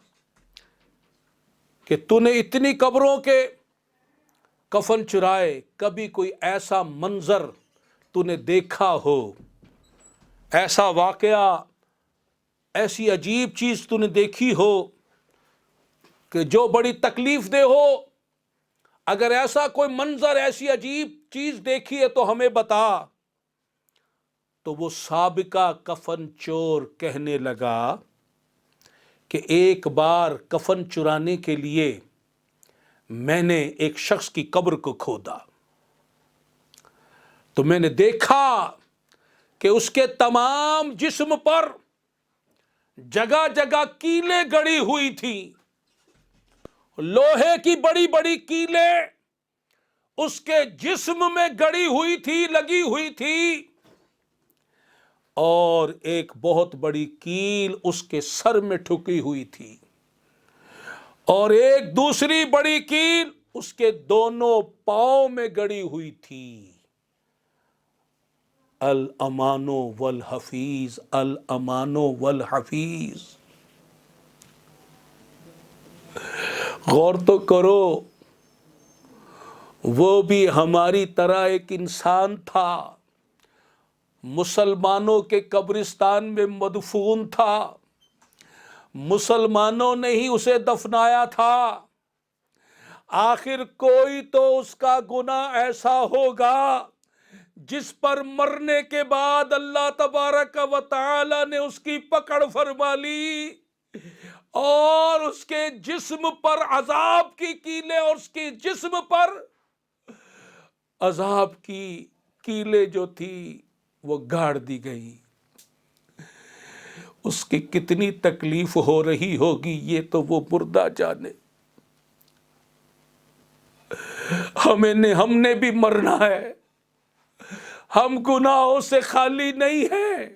کہ تو نے اتنی قبروں کے کفن چرائے، کبھی کوئی ایسا منظر تو نے دیکھا ہو، ایسا واقعہ، ایسی عجیب چیز تو نے دیکھی ہو کہ جو بڑی تکلیف دہ ہو؟ اگر ایسا کوئی منظر، ایسی عجیب چیز دیکھی ہے تو ہمیں بتا۔ تو وہ سابقہ کفن چور کہنے لگا کہ ایک بار کفن چرانے کے لیے میں نے ایک شخص کی قبر کو کھودا، تو میں نے دیکھا کہ اس کے تمام جسم پر جگہ جگہ کیلیں گڑی ہوئی تھی، لوہے کی بڑی بڑی کیلیں اس کے جسم میں گڑی ہوئی تھی، لگی ہوئی تھی، اور ایک بہت بڑی کیل اس کے سر میں ٹھکی ہوئی تھی، اور ایک دوسری بڑی کیل اس کے دونوں پاؤں میں گڑی ہوئی تھی۔ الامان والحفیظ، الامان والحفیظ۔ غور تو کرو، وہ بھی ہماری طرح ایک انسان تھا، مسلمانوں کے قبرستان میں مدفون تھا، مسلمانوں نے ہی اسے دفنایا تھا۔ آخر کوئی تو اس کا گناہ ایسا ہوگا جس پر مرنے کے بعد اللہ تبارک و تعالی نے اس کی پکڑ فرما لی، اور اس کے جسم پر عذاب کی کیلیں، اور اس کے جسم پر عذاب کی کیلیں جو تھی وہ گاڑ دی گئی۔ اس کی کتنی تکلیف ہو رہی ہوگی یہ تو وہ مردہ جانے۔ ہم نے بھی مرنا ہے، ہم گناہوں سے خالی نہیں ہیں،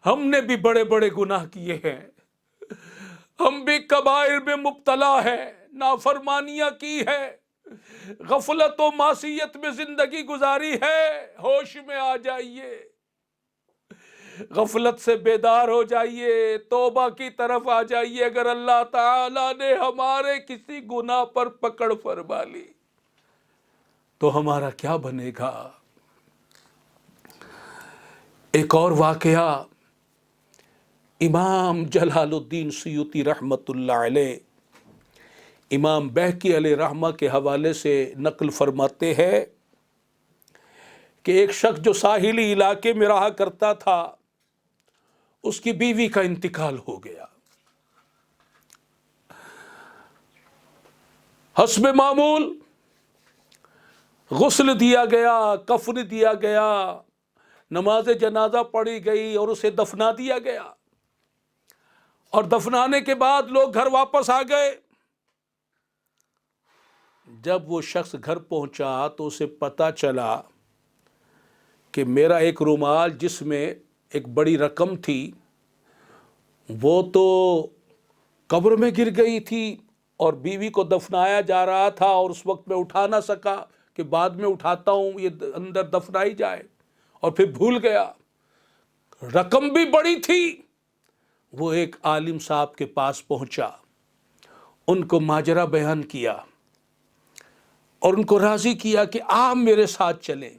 ہم نے بھی بڑے بڑے گناہ کیے ہیں، ہم بھی کبائر میں مبتلا ہیں، نافرمانیاں کی ہے، غفلت و معصیت میں زندگی گزاری ہے۔ ہوش میں آ جائیے، غفلت سے بیدار ہو جائیے، توبہ کی طرف آ جائیے۔ اگر اللہ تعالیٰ نے ہمارے کسی گناہ پر پکڑ فرما لی تو ہمارا کیا بنے گا؟ ایک اور واقعہ امام جلال الدین سیوطی رحمت اللہ علیہ امام بہقی علیہ رحمہ کے حوالے سے نقل فرماتے ہیں کہ ایک شخص جو ساحلی علاقے میں رہا کرتا تھا، اس کی بیوی کا انتقال ہو گیا۔ حسب معمول غسل دیا گیا، کفن دیا گیا، نماز جنازہ پڑھی گئی اور اسے دفنا دیا گیا، اور دفنانے کے بعد لوگ گھر واپس آ گئے۔ جب وہ شخص گھر پہنچا تو اسے پتہ چلا کہ میرا ایک رومال جس میں ایک بڑی رقم تھی وہ تو قبر میں گر گئی تھی، اور بیوی کو دفنایا جا رہا تھا، اور اس وقت میں اٹھا نہ سکا کہ بعد میں اٹھاتا ہوں، یہ اندر دفنائی جائے، اور پھر بھول گیا۔ رقم بھی بڑی تھی۔ وہ ایک عالم صاحب کے پاس پہنچا، ان کو ماجرا بیان کیا اور ان کو راضی کیا کہ آپ میرے ساتھ چلیں،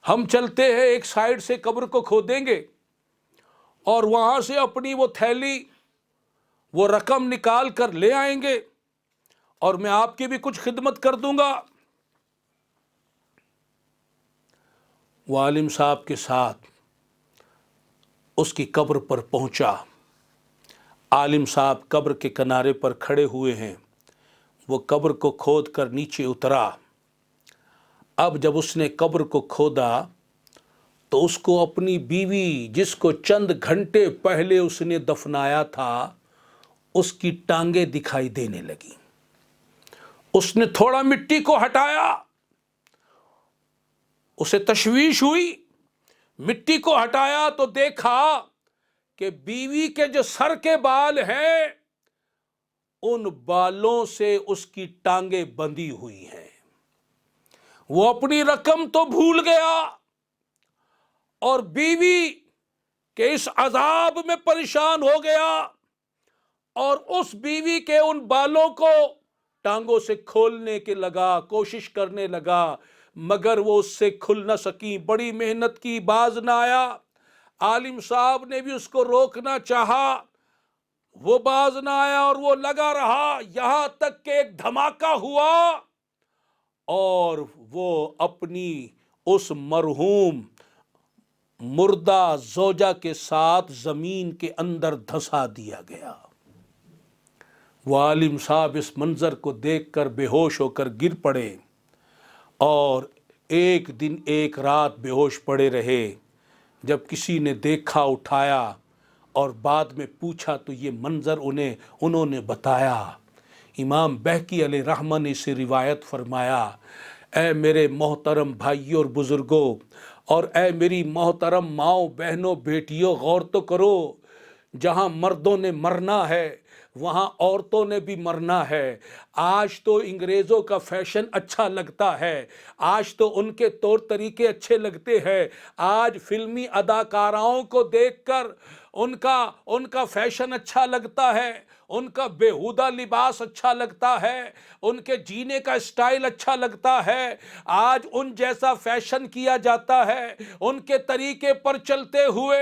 ہم چلتے ہیں، ایک سائیڈ سے قبر کو کھودیں گے اور وہاں سے اپنی وہ تھیلی، وہ رقم نکال کر لے آئیں گے اور میں آپ کی بھی کچھ خدمت کر دوں گا۔ وہ عالم صاحب کے ساتھ اس کی قبر پر پہنچا۔ عالم صاحب قبر کے کنارے پر کھڑے ہوئے ہیں، وہ قبر کو کھود کر نیچے اترا۔ اب جب اس نے قبر کو کھودا تو اس کو اپنی بیوی، جس کو چند گھنٹے پہلے اس نے دفنایا تھا، اس کی ٹانگیں دکھائی دینے لگی۔ اس نے تھوڑا مٹی کو ہٹایا، اسے تشویش ہوئی، مٹی کو ہٹایا تو دیکھا کہ بیوی کے جو سر کے بال ہیں ان بالوں سے اس کی ٹانگیں بندھی ہوئی ہیں۔ وہ اپنی رقم تو بھول گیا اور بیوی کے اس عذاب میں پریشان ہو گیا، اور اس بیوی کے ان بالوں کو ٹانگوں سے کھولنے کے لگا، کوشش کرنے لگا، مگر وہ اس سے کھل نہ سکی، بڑی محنت کی، باز نہ آیا۔ عالم صاحب نے بھی اس کو روکنا چاہا، وہ باز نہ آیا اور وہ لگا رہا، یہاں تک کہ ایک دھماکہ ہوا اور وہ اپنی اس مرحوم مردہ زوجہ کے ساتھ زمین کے اندر دھسا دیا گیا۔ وہ عالم صاحب اس منظر کو دیکھ کر بے ہوش ہو کر گر پڑے اور ایک دن ایک رات بے ہوش پڑے رہے۔ جب کسی نے دیکھا، اٹھایا اور بعد میں پوچھا تو یہ منظر انہوں نے بتایا۔ امام بہقی علیہ رحمہ نے اسے روایت فرمایا، اے میرے محترم بھائیوں اور بزرگوں، اور اے میری محترم ماؤں، بہنوں، بیٹیوں، غور تو کرو، جہاں مردوں نے مرنا ہے وہاں عورتوں نے بھی مرنا ہے۔ آج تو انگریزوں کا فیشن اچھا لگتا ہے، آج تو ان کے طور طریقے اچھے لگتے ہیں، آج فلمی اداکاراؤں کو دیکھ کر ان کا فیشن اچھا لگتا ہے، ان کا بیہودہ لباس اچھا لگتا ہے، ان کے جینے کا اسٹائل اچھا لگتا ہے، آج ان جیسا فیشن کیا جاتا ہے، ان کے طریقے پر چلتے ہوئے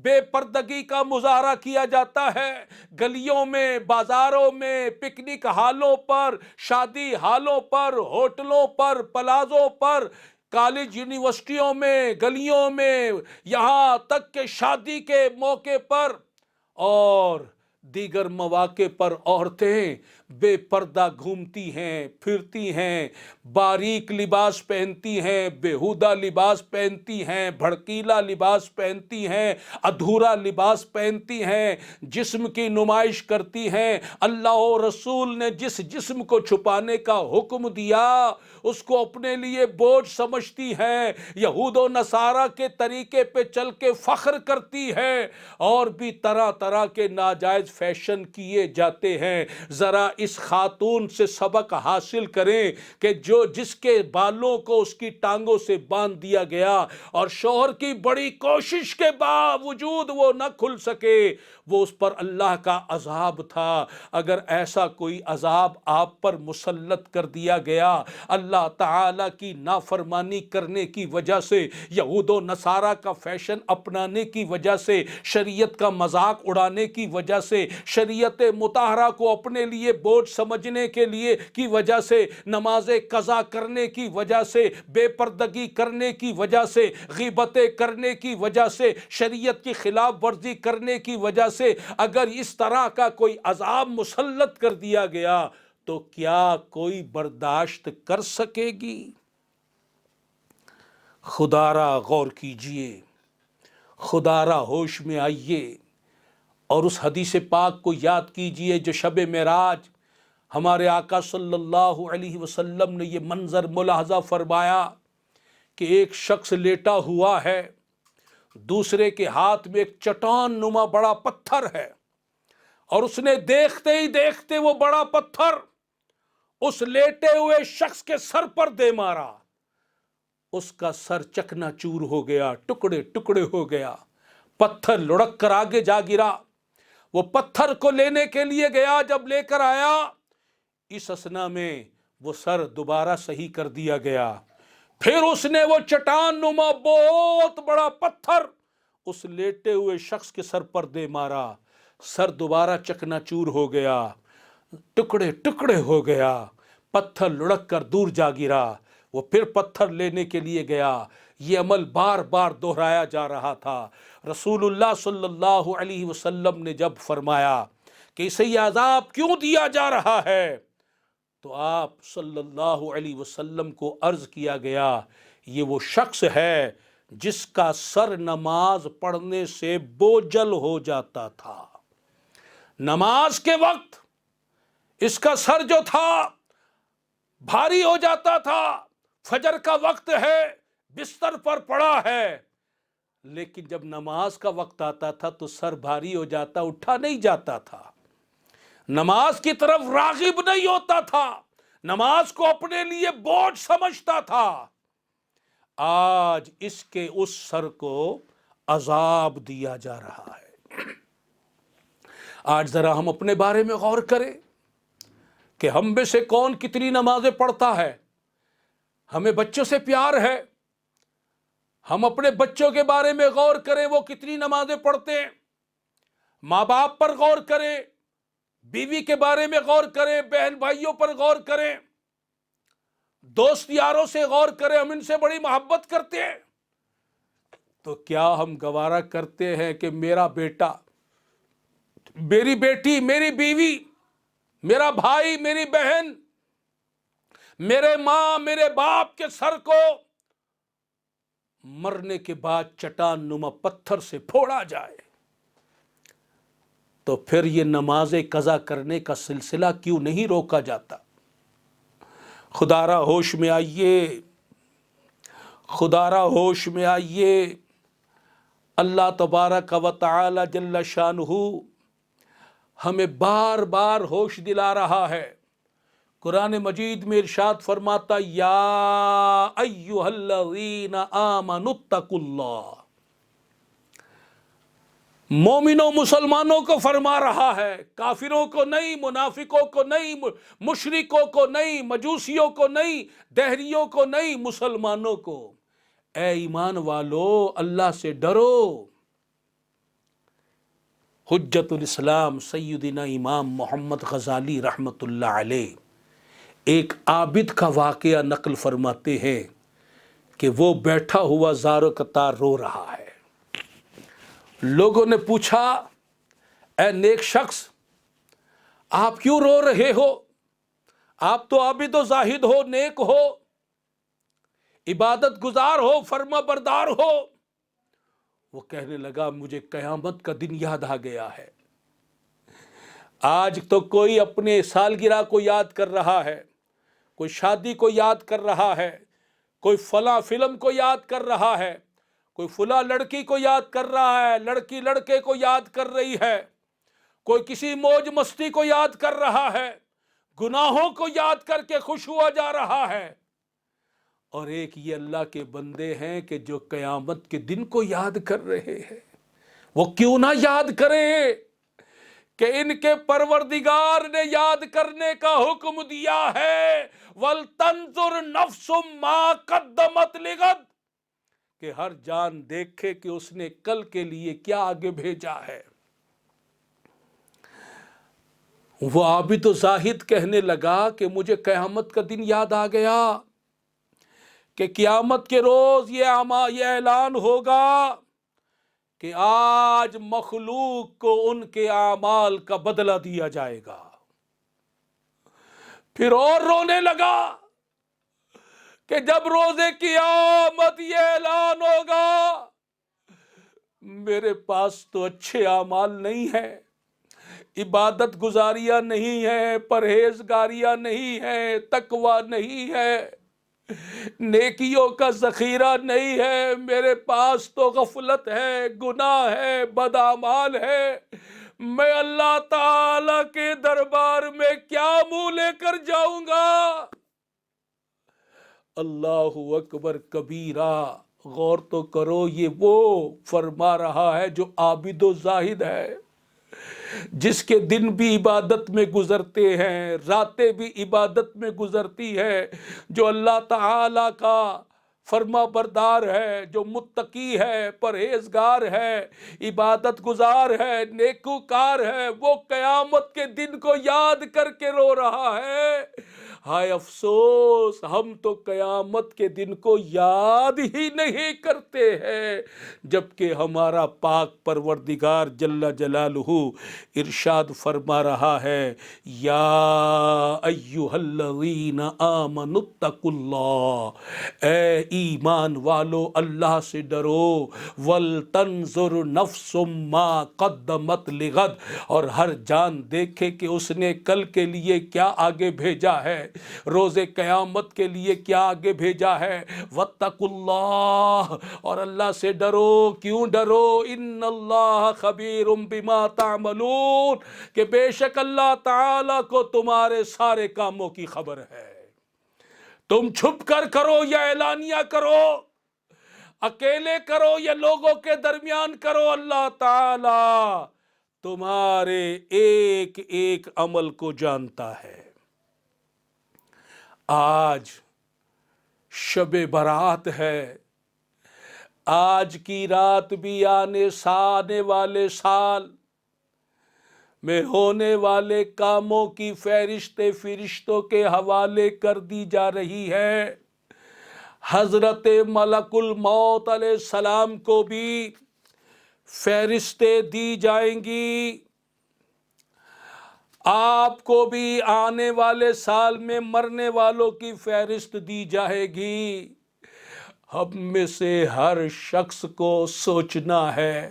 بے پردگی کا مظاہرہ کیا جاتا ہے۔ گلیوں میں، بازاروں میں، پکنک ہالوں پر، شادی ہالوں پر، ہوٹلوں پر، پلازوں پر، کالج یونیورسٹیوں میں، گلیوں میں، یہاں تک کہ شادی کے موقع پر اور دیگر مواقع پر عورتیں بے پردہ گھومتی ہیں، پھرتی ہیں، باریک لباس پہنتی ہیں، بیہودہ لباس پہنتی ہیں، بھڑکیلا لباس پہنتی ہیں، ادھورا لباس پہنتی ہیں، جسم کی نمائش کرتی ہیں۔ اللہ و رسول نے جس جسم کو چھپانے کا حکم دیا اس کو اپنے لیے بوجھ سمجھتی ہیں، یہود و نصارہ کے طریقے پہ چل کے فخر کرتی ہے، اور بھی طرح طرح کے ناجائز فیشن کیے جاتے ہیں۔ ذرا اس خاتون سے سبق حاصل کریں کہ جس کے بالوں کو اس کی ٹانگوں سے باندھ دیا گیا اور شوہر کی بڑی کوشش کے باوجود وہ نہ کھل سکے، وہ اس پر اللہ کا عذاب تھا۔ اگر ایسا کوئی عذاب آپ پر مسلط کر دیا گیا اللہ تعالی کی نافرمانی کرنے کی وجہ سے، یہود و نصارہ کا فیشن اپنانے کی وجہ سے، شریعت کا مذاق اڑانے کی وجہ سے، شریعت مطہرہ کو اپنے لیے بوجھ سمجھنے کے لیے کی وجہ سے، نماز قضا کرنے کی وجہ سے، بے پردگی کرنے کی وجہ سے، غیبتیں کرنے کی وجہ سے، شریعت کی خلاف ورزی کرنے کی وجہ سے اگر اس طرح کا کوئی عذاب مسلط کر دیا گیا تو کیا کوئی برداشت کر سکے گی؟ خدا را غور کیجئے، خدا را ہوش میں آئیے اور اس حدیث پاک کو یاد کیجئے جو شب معراج ہمارے آقا صلی اللہ علیہ وسلم نے یہ منظر ملاحظہ فرمایا کہ ایک شخص لیٹا ہوا ہے، دوسرے کے ہاتھ میں ایک چٹان نما بڑا پتھر ہے، اور اس نے دیکھتے ہی دیکھتے وہ بڑا پتھر اس لیٹے ہوئے شخص کے سر پر دے مارا، اس کا سر چکنا چور ہو گیا، ٹکڑے ٹکڑے ہو گیا۔ پتھر لڑک کر آگے جا گرا۔ وہ پتھر کو لینے کے لیے گیا، جب لے کر آیا اس اسنا میں وہ سر دوبارہ صحیح کر دیا گیا۔ پھر اس نے وہ چٹان نما بہت بڑا پتھر اس لیٹے ہوئے شخص کے سر پر دے مارا، سر دوبارہ چکنا چور ہو گیا، ٹکڑے ٹکڑے ہو گیا، پتھر لڑک کر دور جا گرا۔ وہ پھر پتھر لینے کے لیے گیا۔ یہ عمل بار بار دہرایا جا رہا تھا۔ رسول اللہ صلی اللہ علیہ وسلم نے جب فرمایا کہ اسے یہ عذاب کیوں دیا جا رہا ہے، تو آپ صلی اللہ علیہ وسلم کو عرض کیا گیا، یہ وہ شخص ہے جس کا سر نماز پڑھنے سے بوجھل ہو جاتا تھا۔ نماز کے وقت اس کا سر جو تھا بھاری ہو جاتا تھا، فجر کا وقت ہے، بستر پر پڑا ہے، لیکن جب نماز کا وقت آتا تھا تو سر بھاری ہو جاتا، اٹھا نہیں جاتا تھا، نماز کی طرف راغب نہیں ہوتا تھا، نماز کو اپنے لیے بوجھ سمجھتا تھا۔ آج اس کے اس سر کو عذاب دیا جا رہا ہے۔ آج ذرا ہم اپنے بارے میں غور کریں کہ ہم میں سے کون کتنی نمازیں پڑھتا ہے۔ ہمیں بچوں سے پیار ہے، ہم اپنے بچوں کے بارے میں غور کریں، وہ کتنی نمازیں پڑھتے ہیں۔ ماں باپ پر غور کریں، بیوی کے بارے میں غور کریں، بہن بھائیوں پر غور کریں، دوست یاروں سے غور کریں، ہم ان سے بڑی محبت کرتے ہیں، تو کیا ہم گوارا کرتے ہیں کہ میرا بیٹا، میری بیٹی، میری بیوی، میرا بھائی، میری بہن، میرے ماں، میرے باپ کے سر کو مرنے کے بعد چٹان نما پتھر سے پھوڑا جائے؟ تو پھر یہ نمازیں قضا کرنے کا سلسلہ کیوں نہیں روکا جاتا؟ خدا را ہوش میں آئیے، خدا را ہوش میں آئیے۔ اللہ تبارک و تعالی جل شانہ ہمیں بار بار ہوش دلا رہا ہے۔ قرآن مجید میں ارشاد فرماتا، یا ایھا الذین آمنوا اتقوا اللہ، مومنوں مسلمانوں کو فرما رہا ہے، کافروں کو نہیں، منافقوں کو نہیں، مشرکوں کو نہیں، مجوسیوں کو نہیں، دہریوں کو نہیں، مسلمانوں کو، اے ایمان والو اللہ سے ڈرو۔ حجت الاسلام سیدنا امام محمد غزالی رحمۃ اللہ علیہ ایک عابد کا واقعہ نقل فرماتے ہیں کہ وہ بیٹھا ہوا زارو قطار رو رہا ہے۔ لوگوں نے پوچھا، اے نیک شخص، آپ کیوں رو رہے ہو؟ آپ تو عابد و زاہد ہو، نیک ہو، عبادت گزار ہو، فرما بردار ہو۔ وہ کہنے لگا، مجھے قیامت کا دن یاد آ گیا ہے۔ آج تو کوئی اپنے سالگرہ کو یاد کر رہا ہے، کوئی شادی کو یاد کر رہا ہے، کوئی فلاں فلم کو یاد کر رہا ہے، کوئی فلاں لڑکی کو یاد کر رہا ہے، لڑکی لڑکے کو یاد کر رہی ہے، کوئی کسی موج مستی کو یاد کر رہا ہے، گناہوں کو یاد کر کے خوش ہوا جا رہا ہے۔ اور ایک یہ اللہ کے بندے ہیں کہ جو قیامت کے دن کو یاد کر رہے ہیں۔ وہ کیوں نہ یاد کریں کہ ان کے پروردگار نے یاد کرنے کا حکم دیا ہے، وَلْتَنْظُرْ نَفْسٌ مَا قَدَّمَتْ لِغَدٍ، کہ ہر جان دیکھے کہ اس نے کل کے لیے کیا آگے بھیجا ہے۔ وہ عابد و زاہد کہنے لگا کہ مجھے قیامت کا دن یاد آ گیا کہ قیامت کے روز یہ اعلان ہوگا کہ آج مخلوق کو ان کے اعمال کا بدلہ دیا جائے گا۔ پھر اور رونے لگا کہ جب روز قیامت یہ اعلان ہوگا، میرے پاس تو اچھے اعمال نہیں ہیں، عبادت گزاریاں نہیں ہیں، پرہیزگاریاں نہیں ہیں، تقوی نہیں ہے، نیکیوں کا ذخیرہ نہیں ہے، میرے پاس تو غفلت ہے، گناہ ہے، بدعمال ہے، میں اللہ تعالی کے دربار میں کیا منہ لے کر جاؤں گا؟ اللہ اکبر کبیرہ، غور تو کرو، یہ وہ فرما رہا ہے جو عابد و زاہد ہے، جس کے دن بھی عبادت میں گزرتے ہیں، راتیں بھی عبادت میں گزرتی ہے، جو اللہ تعالی کا فرما بردار ہے، جو متقی ہے، پرہیزگار ہے، عبادت گزار ہے، نیکوکار ہے، وہ قیامت کے دن کو یاد کر کے رو رہا ہے۔ ہائے افسوس، ہم تو قیامت کے دن کو یاد ہی نہیں کرتے ہیں، جبکہ ہمارا پاک پروردگار جل جلالہ ارشاد فرما رہا ہے، یا ایھا الذین آمنوا اتقوا اللہ، اے ایمان والو اللہ سے ڈرو، ولتنظر نفس ما قدمت لغد، اور ہر جان دیکھے کہ اس نے کل کے لیے کیا آگے بھیجا ہے، روز قیامت کے لیے کیا آگے بھیجا ہے۔ واتقوا اللہ، اور اللہ سے ڈرو، کیوں ڈرو؟ ان اللہ خبیر بما تعملون، کہ بے شک اللہ تعالی کو تمہارے سارے کاموں کی خبر ہے، تم چھپ کر کرو یا اعلانیہ کرو، اکیلے کرو یا لوگوں کے درمیان کرو، اللہ تعالی تمہارے ایک ایک عمل کو جانتا ہے۔ آج شب برات ہے، آج کی رات بھی آنے والے سال میں ہونے والے کاموں کی فہرست فرشتوں کے حوالے کر دی جا رہی ہے۔ حضرت ملک الموت علیہ السلام کو بھی فہرستیں دی جائیں گی، آپ کو بھی آنے والے سال میں مرنے والوں کی فہرست دی جائے گی۔ ہم میں سے ہر شخص کو سوچنا ہے،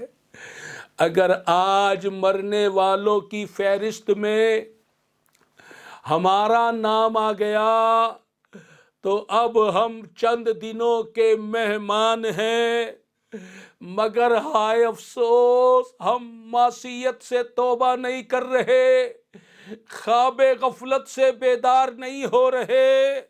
اگر آج مرنے والوں کی فہرست میں ہمارا نام آ گیا تو اب ہم چند دنوں کے مہمان ہیں، مگر ہائے افسوس ہم معصیت سے توبہ نہیں کر رہے، خواب غفلت سے بیدار نہیں ہو رہے،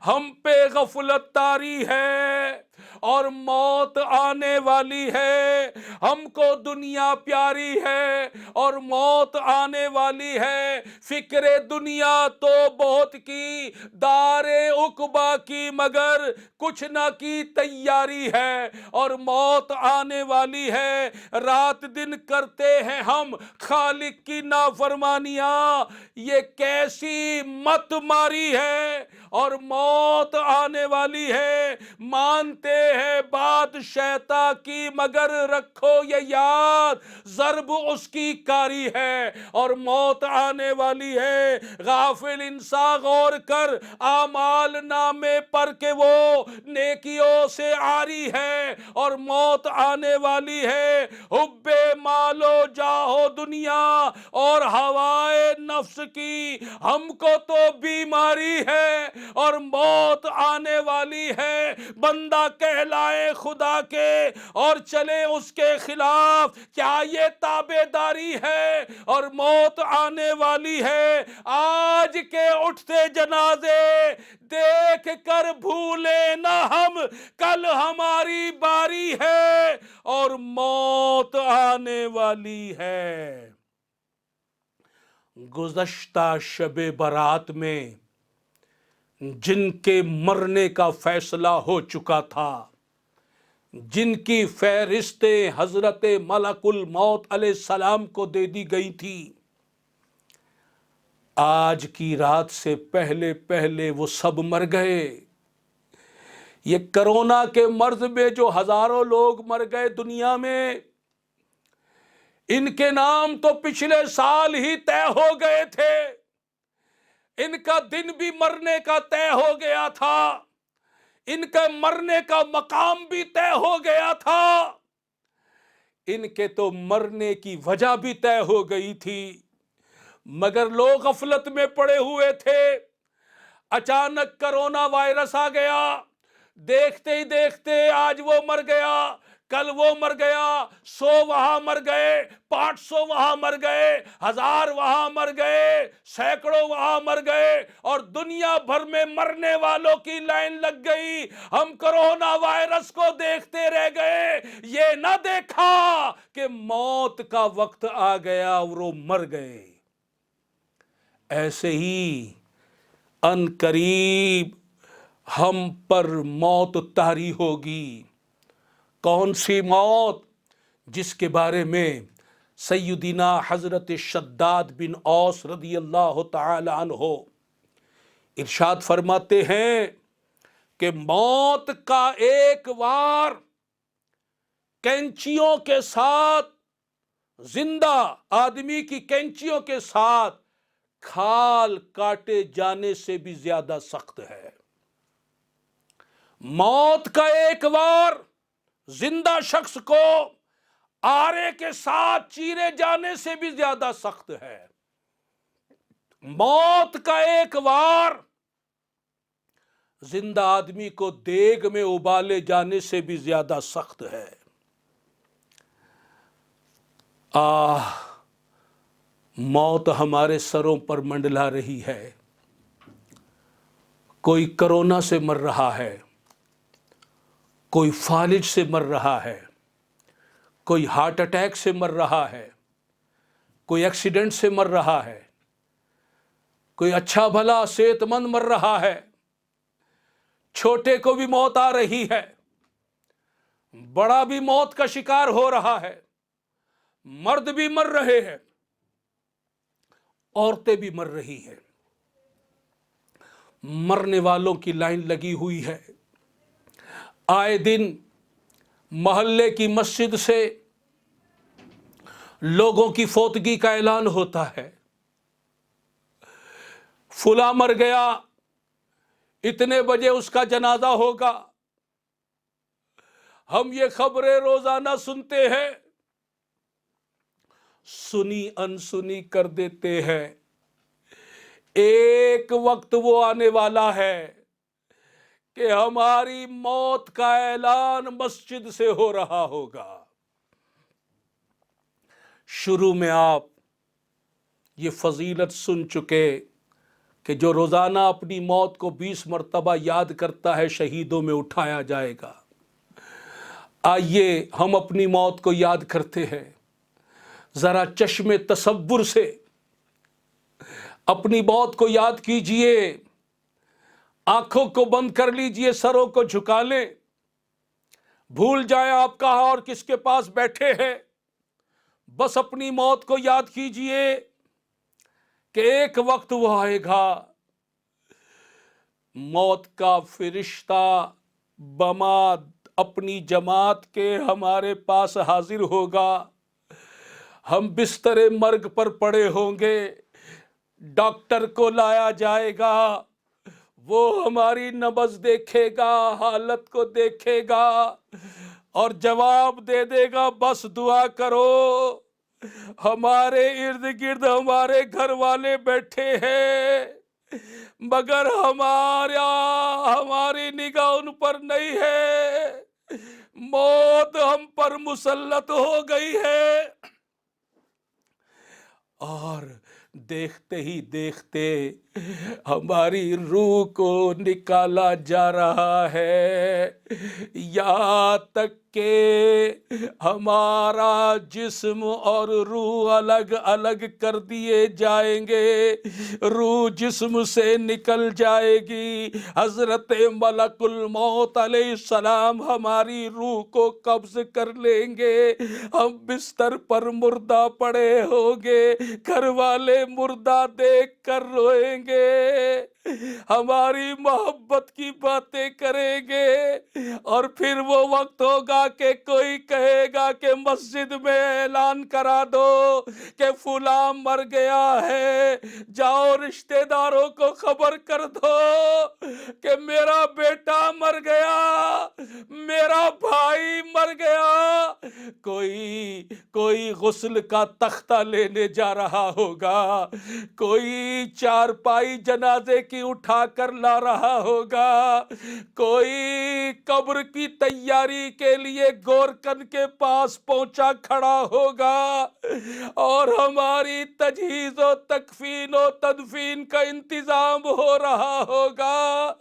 ہم پہ غفلت طاری ہے اور موت آنے والی ہے، ہم کو دنیا پیاری ہے اور موت آنے والی ہے، فکر دنیا تو بہت کی، دار عقبہ کی مگر کچھ نہ کی تیاری ہے، اور موت آنے والی ہے، رات دن کرتے ہیں ہم خالق کی نافرمانیاں، یہ کیسی مت ماری ہے، اور موت آنے والی ہے، مانتے ہیں بات شیطان کی مگر رکھو یہ یاد ضرب اس کی کاری ہے، اور موت آنے والی ہے، غافل انسان غور کر اعمال نامے پر کہ وہ نیکیوں سے عاری ہے، اور موت آنے والی ہے، حب مال و جاہ و دنیا اور ہوائے نفس کی ہم کو تو بیماری ہے، اور موت آنے والی ہے، بندہ کہلائے خدا کے اور چلے اس کے خلاف، کیا یہ تابع داری ہے؟ اور موت آنے والی ہے، آج کے اٹھتے جنازے دیکھ کر بھولے نہ ہم، کل ہماری باری ہے، اور موت آنے والی ہے۔ گزشتہ شب برات میں جن کے مرنے کا فیصلہ ہو چکا تھا، جن کی فہرستیں حضرت ملک الموت علیہ السلام کو دے دی گئی تھی، آج کی رات سے پہلے پہلے وہ سب مر گئے۔ یہ کرونا کے مرض میں جو ہزاروں لوگ مر گئے دنیا میں، ان کے نام تو پچھلے سال ہی طے ہو گئے تھے، ان کا دن بھی مرنے کا طے ہو گیا تھا، ان کے مرنے کا مقام بھی طے ہو گیا تھا، ان کے تو مرنے کی وجہ بھی طے ہو گئی تھی، مگر لوگ غفلت میں پڑے ہوئے تھے۔ اچانک کرونا وائرس آ گیا، دیکھتے ہی دیکھتے آج وہ مر گیا، کل وہ مر گیا، 100 وہاں مر گئے، 500 وہاں مر گئے، 1000 وہاں مر گئے، سینکڑوں وہاں مر گئے، اور دنیا بھر میں مرنے والوں کی لائن لگ گئی۔ ہم کرونا وائرس کو دیکھتے رہ گئے، یہ نہ دیکھا کہ موت کا وقت آ گیا اور وہ مر گئے۔ ایسے ہی ان قریب ہم پر موت طاری ہوگی۔ کون سی موت؟ جس کے بارے میں سیدنا حضرت شداد بن اوس رضی اللہ تعالی عنہ ارشاد فرماتے ہیں کہ موت کا ایک وار کینچیوں کے ساتھ، زندہ آدمی کی کینچیوں کے ساتھ کھال کاٹے جانے سے بھی زیادہ سخت ہے۔ موت کا ایک وار زندہ شخص کو آرے کے ساتھ چیرے جانے سے بھی زیادہ سخت ہے۔ موت کا ایک وار زندہ آدمی کو دیگ میں ابالے جانے سے بھی زیادہ سخت ہے۔ موت ہمارے سروں پر منڈلا رہی ہے۔ کوئی کرونا سے مر رہا ہے، کوئی فالج سے مر رہا ہے، کوئی ہارٹ اٹیک سے مر رہا ہے، کوئی ایکسیڈنٹ سے مر رہا ہے، کوئی اچھا بھلا صحت مند مر رہا ہے، چھوٹے کو بھی موت آ رہی ہے، بڑا بھی موت کا شکار ہو رہا ہے، مرد بھی مر رہے ہیں، عورتیں بھی مر رہی ہیں۔ مرنے والوں کی لائن لگی ہوئی ہے۔ آئے دن محلے کی مسجد سے لوگوں کی فوتگی کا اعلان ہوتا ہے، فلاں مر گیا، اتنے بجے اس کا جنازہ ہوگا۔ ہم یہ خبریں روزانہ سنتے ہیں، سنی انسنی کر دیتے ہیں۔ ایک وقت وہ آنے والا ہے کہ ہماری موت کا اعلان مسجد سے ہو رہا ہوگا۔ شروع میں آپ یہ فضیلت سن چکے کہ جو روزانہ اپنی موت کو 20 مرتبہ یاد کرتا ہے شہیدوں میں اٹھایا جائے گا۔ آئیے ہم اپنی موت کو یاد کرتے ہیں، ذرا چشم تصور سے اپنی موت کو یاد کیجئے، آنکھوں کو بند کر لیجئے، سروں کو جھکا لیں، بھول جائیں آپ کہاں اور کس کے پاس بیٹھے ہیں، بس اپنی موت کو یاد کیجئے کہ ایک وقت وہ آئے گا، موت کا فرشتہ بماد اپنی جماعت کے ہمارے پاس حاضر ہوگا۔ ہم بستر مرگ پر پڑے ہوں گے، ڈاکٹر کو لایا جائے گا، وہ ہماری نبض دیکھے گا، حالت کو دیکھے گا اور جواب دے دے گا بس دعا کرو، ہمارے ارد گرد ہمارے گھر والے بیٹھے ہیں مگر ہماری نگاہ ان پر نہیں ہے، موت ہم پر مسلط ہو گئی ہے۔ اور دیکھتے ہی دیکھتے ہماری روح کو نکالا جا رہا ہے، یہاں تک کہ ہمارا جسم اور روح الگ الگ کر دیے جائیں گے، روح جسم سے نکل جائے گی، حضرت ملک الموت علیہ السلام ہماری روح کو قبض کر لیں گے، ہم بستر پر مردہ پڑے ہوں گے، گھر والے مردہ دیکھ کر روئیں گے، ہماری محبت کی باتیں کریں گے، اور پھر وہ وقت ہوگا کہ کوئی کہے گا کہ مسجد میں اعلان کرا دو کہ فلاں مر گیا ہے، جاؤ رشتہ داروں کو خبر کر دو کہ میرا بیٹا مر گیا، میرا بھائی مر گیا، کوئی غسل کا تختہ لینے جا رہا ہوگا، کوئی چارپائی چارپائی جنازے کی اٹھا کر لا رہا ہوگا، کوئی قبر کی تیاری کے لیے گورکن کے پاس پہنچا کھڑا ہوگا، اور ہماری تجہیز و تکفین و تدفین کا انتظام ہو رہا ہوگا،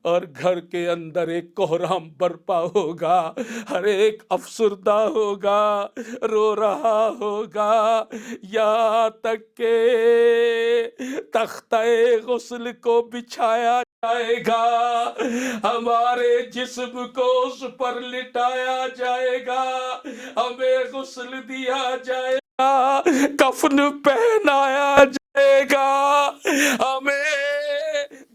اور گھر کے اندر ایک کوہرام برپا ہوگا، ہر ایک افسردہ ہوگا، رو رہا ہوگا، یہاں تک کہ تختہ غسل کو بچھایا جائے گا، ہمارے جسم کو اس پر لٹایا جائے گا، ہمیں غسل دیا جائے گا، کفن پہنایا جائے گا، ہمیں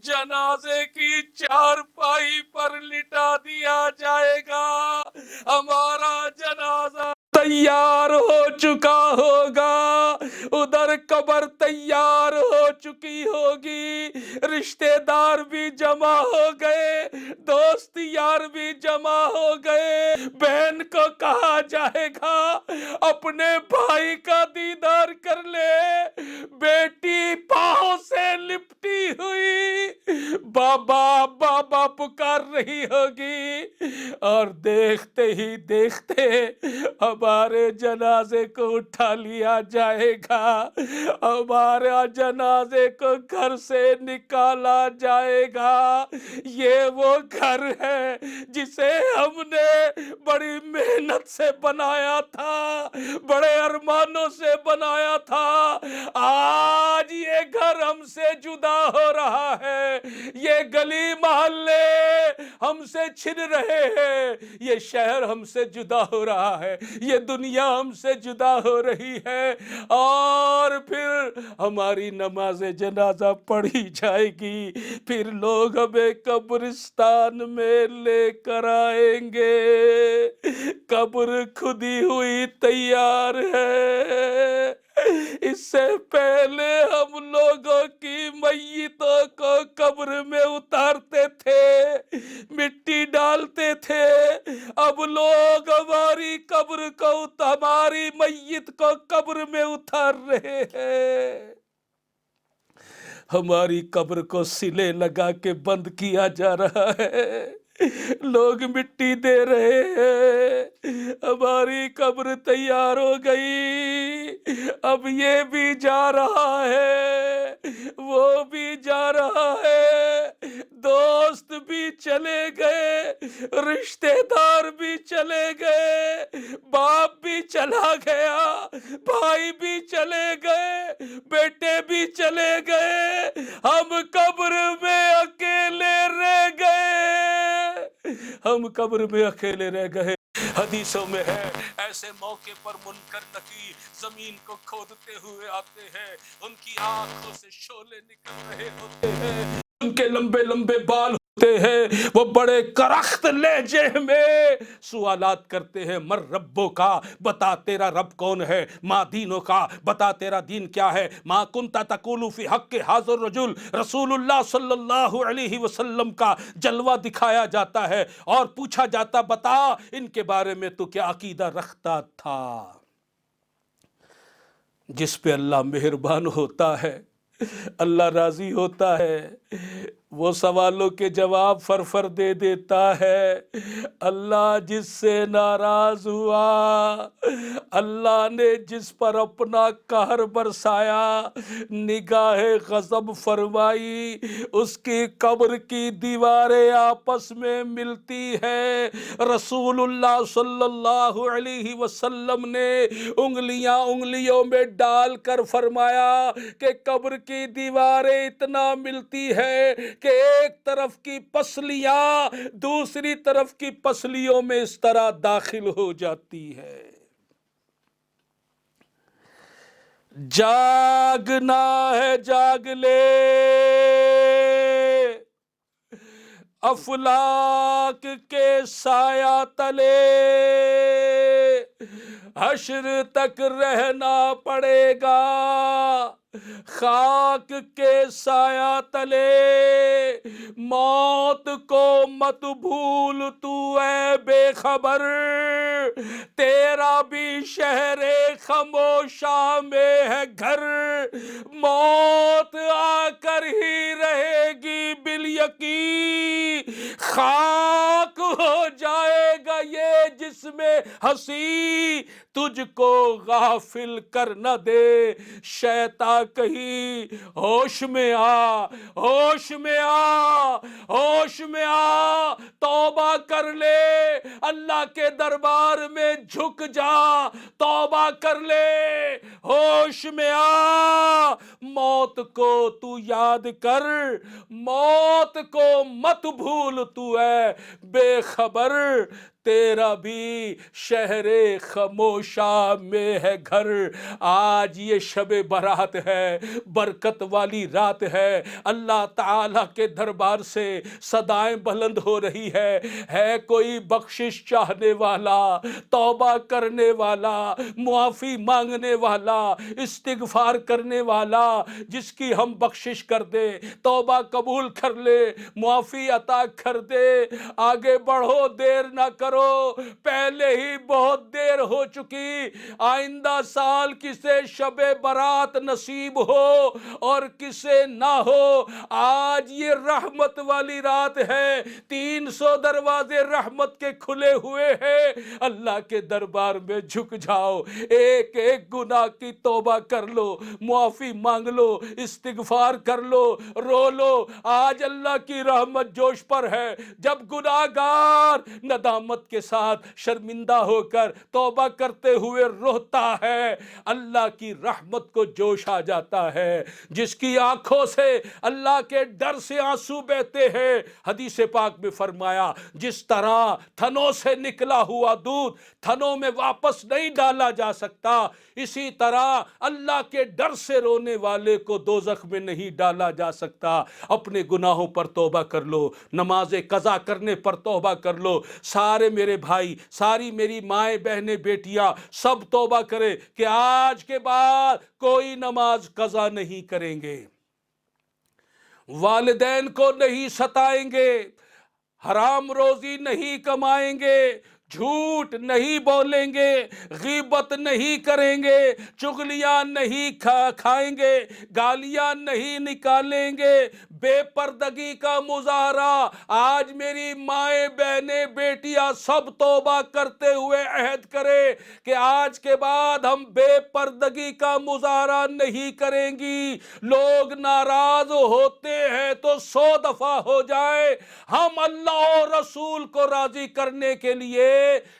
جنازے کی چارپائی پر لٹا دیا جائے گا، ہمارا جنازہ تیار ہو چکا ہوگا، ادھر قبر تیار ہو چکی ہوگی، رشتہ دار بھی جمع ہو گئے، دوست یار بھی جمع ہو گئے، بہن کو کہا جائے گا اپنے بھائی کا دیدار کر لے، بیٹی پاؤں سے لپٹی ہوئی بابا بابا پکار رہی ہوگی، اور دیکھتے ہی دیکھتے ہمارے جنازے کو اٹھا لیا جائے گا، ہمارا جنازے کو گھر سے نکالا جائے گا۔ یہ وہ گھر ہے جسے ہم نے بڑی محنت سے بنایا تھا، بڑے ارمانوں سے بنایا تھا، آج یہ گھر ہم سے جدا ہو رہا ہے، یہ گلی محلے ہم سے چھن رہے ہیں، یہ شہر ہم سے جدا ہو رہا ہے، یہ دنیا ہم سے جدا ہو رہی ہے، اور پھر ہماری نماز جنازہ پڑھی جائے گی، پھر لوگ ہمیں قبرستان میں لے کر آئیں گے، قبر کھدی ہوئی تیار ہے، اس سے پہلے ہم لوگوں کی میتوں کو قبر میں اتارتے تھے، مٹی ڈالتے تھے، اب لوگ ہماری قبر کو ہماری میت کو قبر میں اتار رہے ہیں، ہماری قبر کو سلے لگا کے بند کیا جا رہا ہے، لوگ مٹی دے رہے ہیں، ہماری قبر تیار ہو گئی، اب یہ بھی جا رہا ہے، وہ بھی جا رہا ہے، دوست بھی چلے گئے، رشتہ دار بھی چلے گئے، باپ بھی چلا گیا، بھائی بھی چلے گئے، بیٹے بھی چلے گئے، ہم قبر میں اکیلے رہ گئے، ہم قبر میں اکیلے رہ گئے۔ حدیثوں میں ہے ایسے موقع پر منکر نکیر زمین کو کھودتے ہوئے آتے ہیں، ان کی آنکھوں سے شعلے نکل رہے ہوتے ہیں، ان کے لمبے لمبے بال ہوتے ہیں، وہ بڑے کرخت لہجے میں سوالات کرتے ہیں، مر ربوں کا بتا تیرا رب کون ہے، ما دینوں کا بتا تیرا دین کیا ہے، ما کنت تقول فی حق حاضر رجل، رسول اللہ صلی اللہ علیہ وسلم کا جلوہ دکھایا جاتا ہے اور پوچھا جاتا بتا ان کے بارے میں تو کیا عقیدہ رکھتا تھا۔ جس پہ اللہ مہربان ہوتا ہے، اللہ راضی ہوتا ہے، وہ سوالوں کے جواب فر دے دیتا ہے، اللہ جس سے ناراض ہوا، اللہ نے جس پر اپنا قہر برسایا، نگاہ غضب فرمائی، اس کی قبر کی دیواریں آپس میں ملتی ہے، رسول اللہ صلی اللہ علیہ وسلم نے انگلیاں انگلیوں میں ڈال کر فرمایا کہ قبر کی دیواریں اتنا ملتی ہے کہ ایک طرف کی پسلیاں دوسری طرف کی پسلیوں میں اس طرح داخل ہو جاتی ہے۔ جاگنا ہے جاگ لے، افلاک کے سایہ تلے، حشر تک رہنا پڑے گا، خاک کے سایہ تلے، موت کو مت بھول تو اے بے خبر، تیرا بھی شہر خاموشاں میں ہے گھر، موت آ کر ہی رہے گی بالیقین، خاک ہو جائے گا یہ جسم ہنسی، تجھ کو غافل کر نہ دے شیطان کہیں، ہوش میں آ، ہوش میں آ، ہوش میں آ، توبہ کر لے، اللہ کے دربار میں جھک جا، توبہ کر لے، ہوش میں آ، موت کو تو یاد کر، موت کو مت بھول تو ہے بے خبر، تیرا بھی شہر خاموشاں میں ہے گھر۔ آج یہ شب برات ہے، برکت والی رات ہے، اللہ تعالیٰ کے دربار سے صدائیں بلند ہو رہی ہے کوئی بخشش چاہنے والا، توبہ کرنے والا، معافی مانگنے والا، استغفار کرنے والا، جس کی ہم بخشش کر دے، توبہ قبول کر لے، معافی عطا کر دے، آگے بڑھو، دیر نہ کرو، پہلے ہی بہت دیر ہو چکی، آئندہ سال کسے شب برات نصیب ہو اور کسے نہ ہو، آج یہ رحمت والی رات ہے، 300 دروازے رحمت کے کھلے ہوئے ہیں، اللہ کے دربار میں جھک جاؤ، ایک ایک گناہ کی توبہ کر لو، معافی مانگ لو، استغفار کر لو، رو لو، آج اللہ کی رحمت جوش پر ہے، جب گناہگار ندامت کے ساتھ شرمندہ ہو کر توبہ کرتے ہوئے روتا ہے، اللہ کی رحمت کو جوش آ جاتا ہے، جس کی آنکھوں سے اللہ کے ڈر سے آنسو بہتے ہیں، حدیث پاک میں فرمایا جس طرح تھنوں سے نکلا ہوا دودھ تھنوں میں واپس نہیں ڈالا جا سکتا، اسی طرح اللہ کے ڈر سے رونے والے کو دوزخ میں نہیں ڈالا جا سکتا۔ اپنے گناہوں پر توبہ کر لو، نماز قضا کرنے پر توبہ کر لو، سارے میرے بھائی، ساری میری مائیں بہنیں بیٹیاں سب توبہ کرے کہ آج کے بعد کوئی نماز قضا نہیں کریں گے، والدین کو نہیں ستائیں گے، حرام روزی نہیں کمائیں گے، جھوٹ نہیں بولیں گے، غیبت نہیں کریں گے، چغلیاں نہیں کھائیں گے، گالیاں نہیں نکالیں گے، بے پردگی کا مظاہرہ، آج میری مائیں بہنیں بیٹیاں سب توبہ کرتے ہوئے عہد کرے کہ آج کے بعد ہم بے پردگی کا مظاہرہ نہیں کریں گی، لوگ ناراض ہوتے ہیں تو 100 دفعہ ہو جائے، ہم اللہ اور رسول کو راضی کرنے کے لیے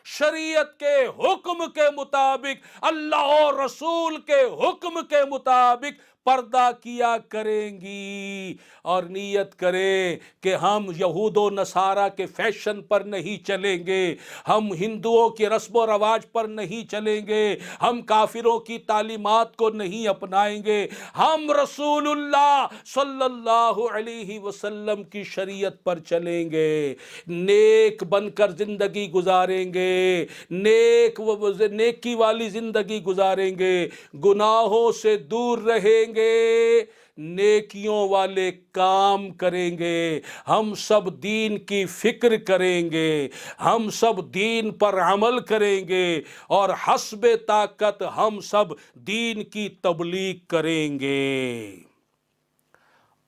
شریعت کے حکم کے مطابق، اللہ اور رسول کے حکم کے مطابق پردہ کیا کریں گی، اور نیت کریں کہ ہم یہود و نصارہ کے فیشن پر نہیں چلیں گے، ہم ہندوؤں کے رسم و رواج پر نہیں چلیں گے، ہم کافروں کی تعلیمات کو نہیں اپنائیں گے، ہم رسول اللہ صلی اللہ علیہ وسلم کی شریعت پر چلیں گے، نیک بن کر زندگی گزاریں گے، نیکی والی زندگی گزاریں گے، گناہوں سے دور رہیں گے، نیکیوں والے کام کریں گے، ہم سب دین کی فکر کریں گے، ہم سب دین پر عمل کریں گے، اور حسب طاقت ہم سب دین کی تبلیغ کریں گے۔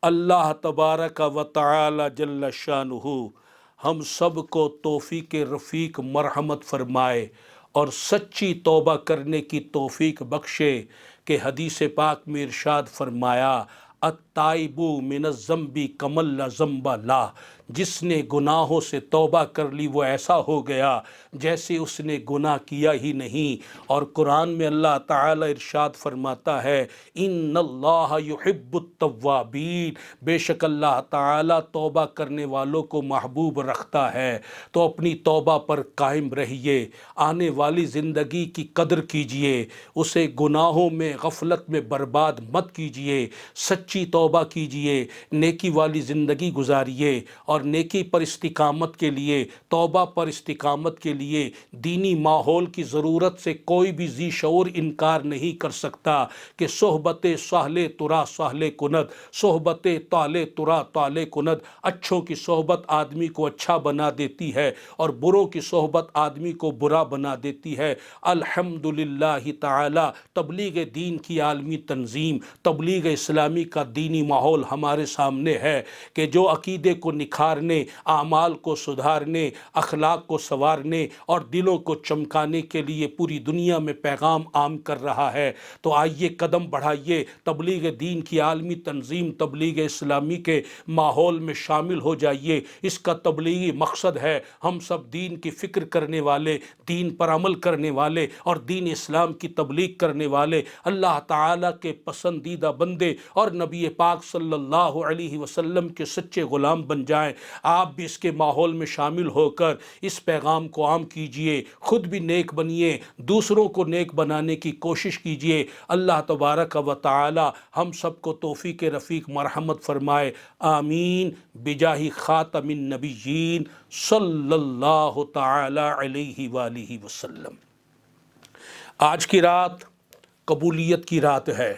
اللہ تبارک و تعالی جل شانہ ہم سب کو توفیق رفیق مرحمت فرمائے اور سچی توبہ کرنے کی توفیق بخشے، کہ حدیث پاک میں ارشاد فرمایا التائب من الذنب کمن لا ذنب لہ، جس نے گناہوں سے توبہ کر لی وہ ایسا ہو گیا جیسے اس نے گناہ کیا ہی نہیں۔ اور قرآن میں اللہ تعالی ارشاد فرماتا ہے ان اللہ یحب التوابین، بے شک اللہ تعالی توبہ کرنے والوں کو محبوب رکھتا ہے۔ تو اپنی توبہ پر قائم رہیے، آنے والی زندگی کی قدر کیجئے، اسے گناہوں میں غفلت میں برباد مت کیجئے، سچی توبہ کیجئے، نیکی والی زندگی گزاریے، اور اور نیکی پر استقامت کے لیے، توبہ پر استقامت کے لیے دینی ماحول کی ضرورت سے کوئی بھی ذی شعور انکار نہیں کر سکتا کہ صحبت صالح ترا صالح کند، صحبت طالع ترا طالع کند، اچھوں کی صحبت آدمی کو اچھا بنا دیتی ہے اور بروں کی صحبت آدمی کو برا بنا دیتی ہے۔ الحمدللہ تعالی تبلیغ دین کی عالمی تنظیم، تبلیغ اسلامی کا دینی ماحول ہمارے سامنے ہے کہ جو عقیدے کو نکھارنے، اعمال کو سدھارنے، اخلاق کو سنوارنے اور دلوں کو چمکانے کے لیے پوری دنیا میں پیغام عام کر رہا ہے۔ تو آئیے قدم بڑھائیے، تبلیغ دین کی عالمی تنظیم تبلیغ اسلامی کے ماحول میں شامل ہو جائیے۔ اس کا تبلیغی مقصد ہے ہم سب دین کی فکر کرنے والے، دین پر عمل کرنے والے اور دین اسلام کی تبلیغ کرنے والے اللہ تعالیٰ کے پسندیدہ بندے اور نبی پاک صلی اللہ علیہ وسلم کے سچے غلام بن جائیں۔ آپ بھی اس کے ماحول میں شامل ہو کر اس پیغام کو عام کیجئے، خود بھی نیک بنیے، دوسروں کو نیک بنانے کی کوشش کیجئے۔ اللہ تبارک و تعالی ہم سب کو توفیق رفیق مرحمت فرمائے، آمین بجاہ خاتم النبیین صلی اللہ تعالی علیہ وآلہ وسلم۔ آج کی رات قبولیت کی رات ہے،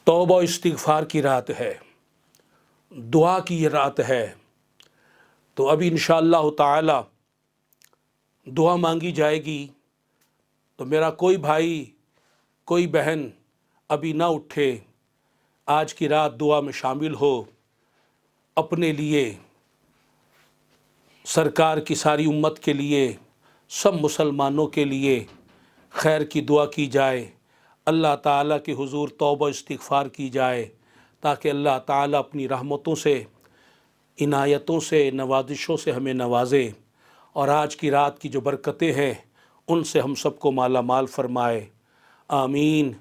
توبہ و استغفار کی رات ہے، دعا کی یہ رات ہے۔ تو ابھی انشاءاللہ تعالی دعا مانگی جائے گی، تو میرا کوئی بھائی کوئی بہن ابھی نہ اٹھے، آج کی رات دعا میں شامل ہو، اپنے لیے، سرکار کی ساری امت کے لیے، سب مسلمانوں کے لیے خیر کی دعا کی جائے، اللہ تعالیٰ کے حضور توبہ استغفار کی جائے تاکہ اللہ تعالیٰ اپنی رحمتوں سے، عنایتوں سے، نوازشوں سے ہمیں نوازے اور آج کی رات کی جو برکتیں ہیں ان سے ہم سب کو مالا مال فرمائے، آمین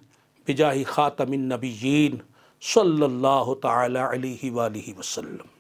بجاہ خاتم النبیین صلی اللہ تعالی علیہ وآلہ وسلم۔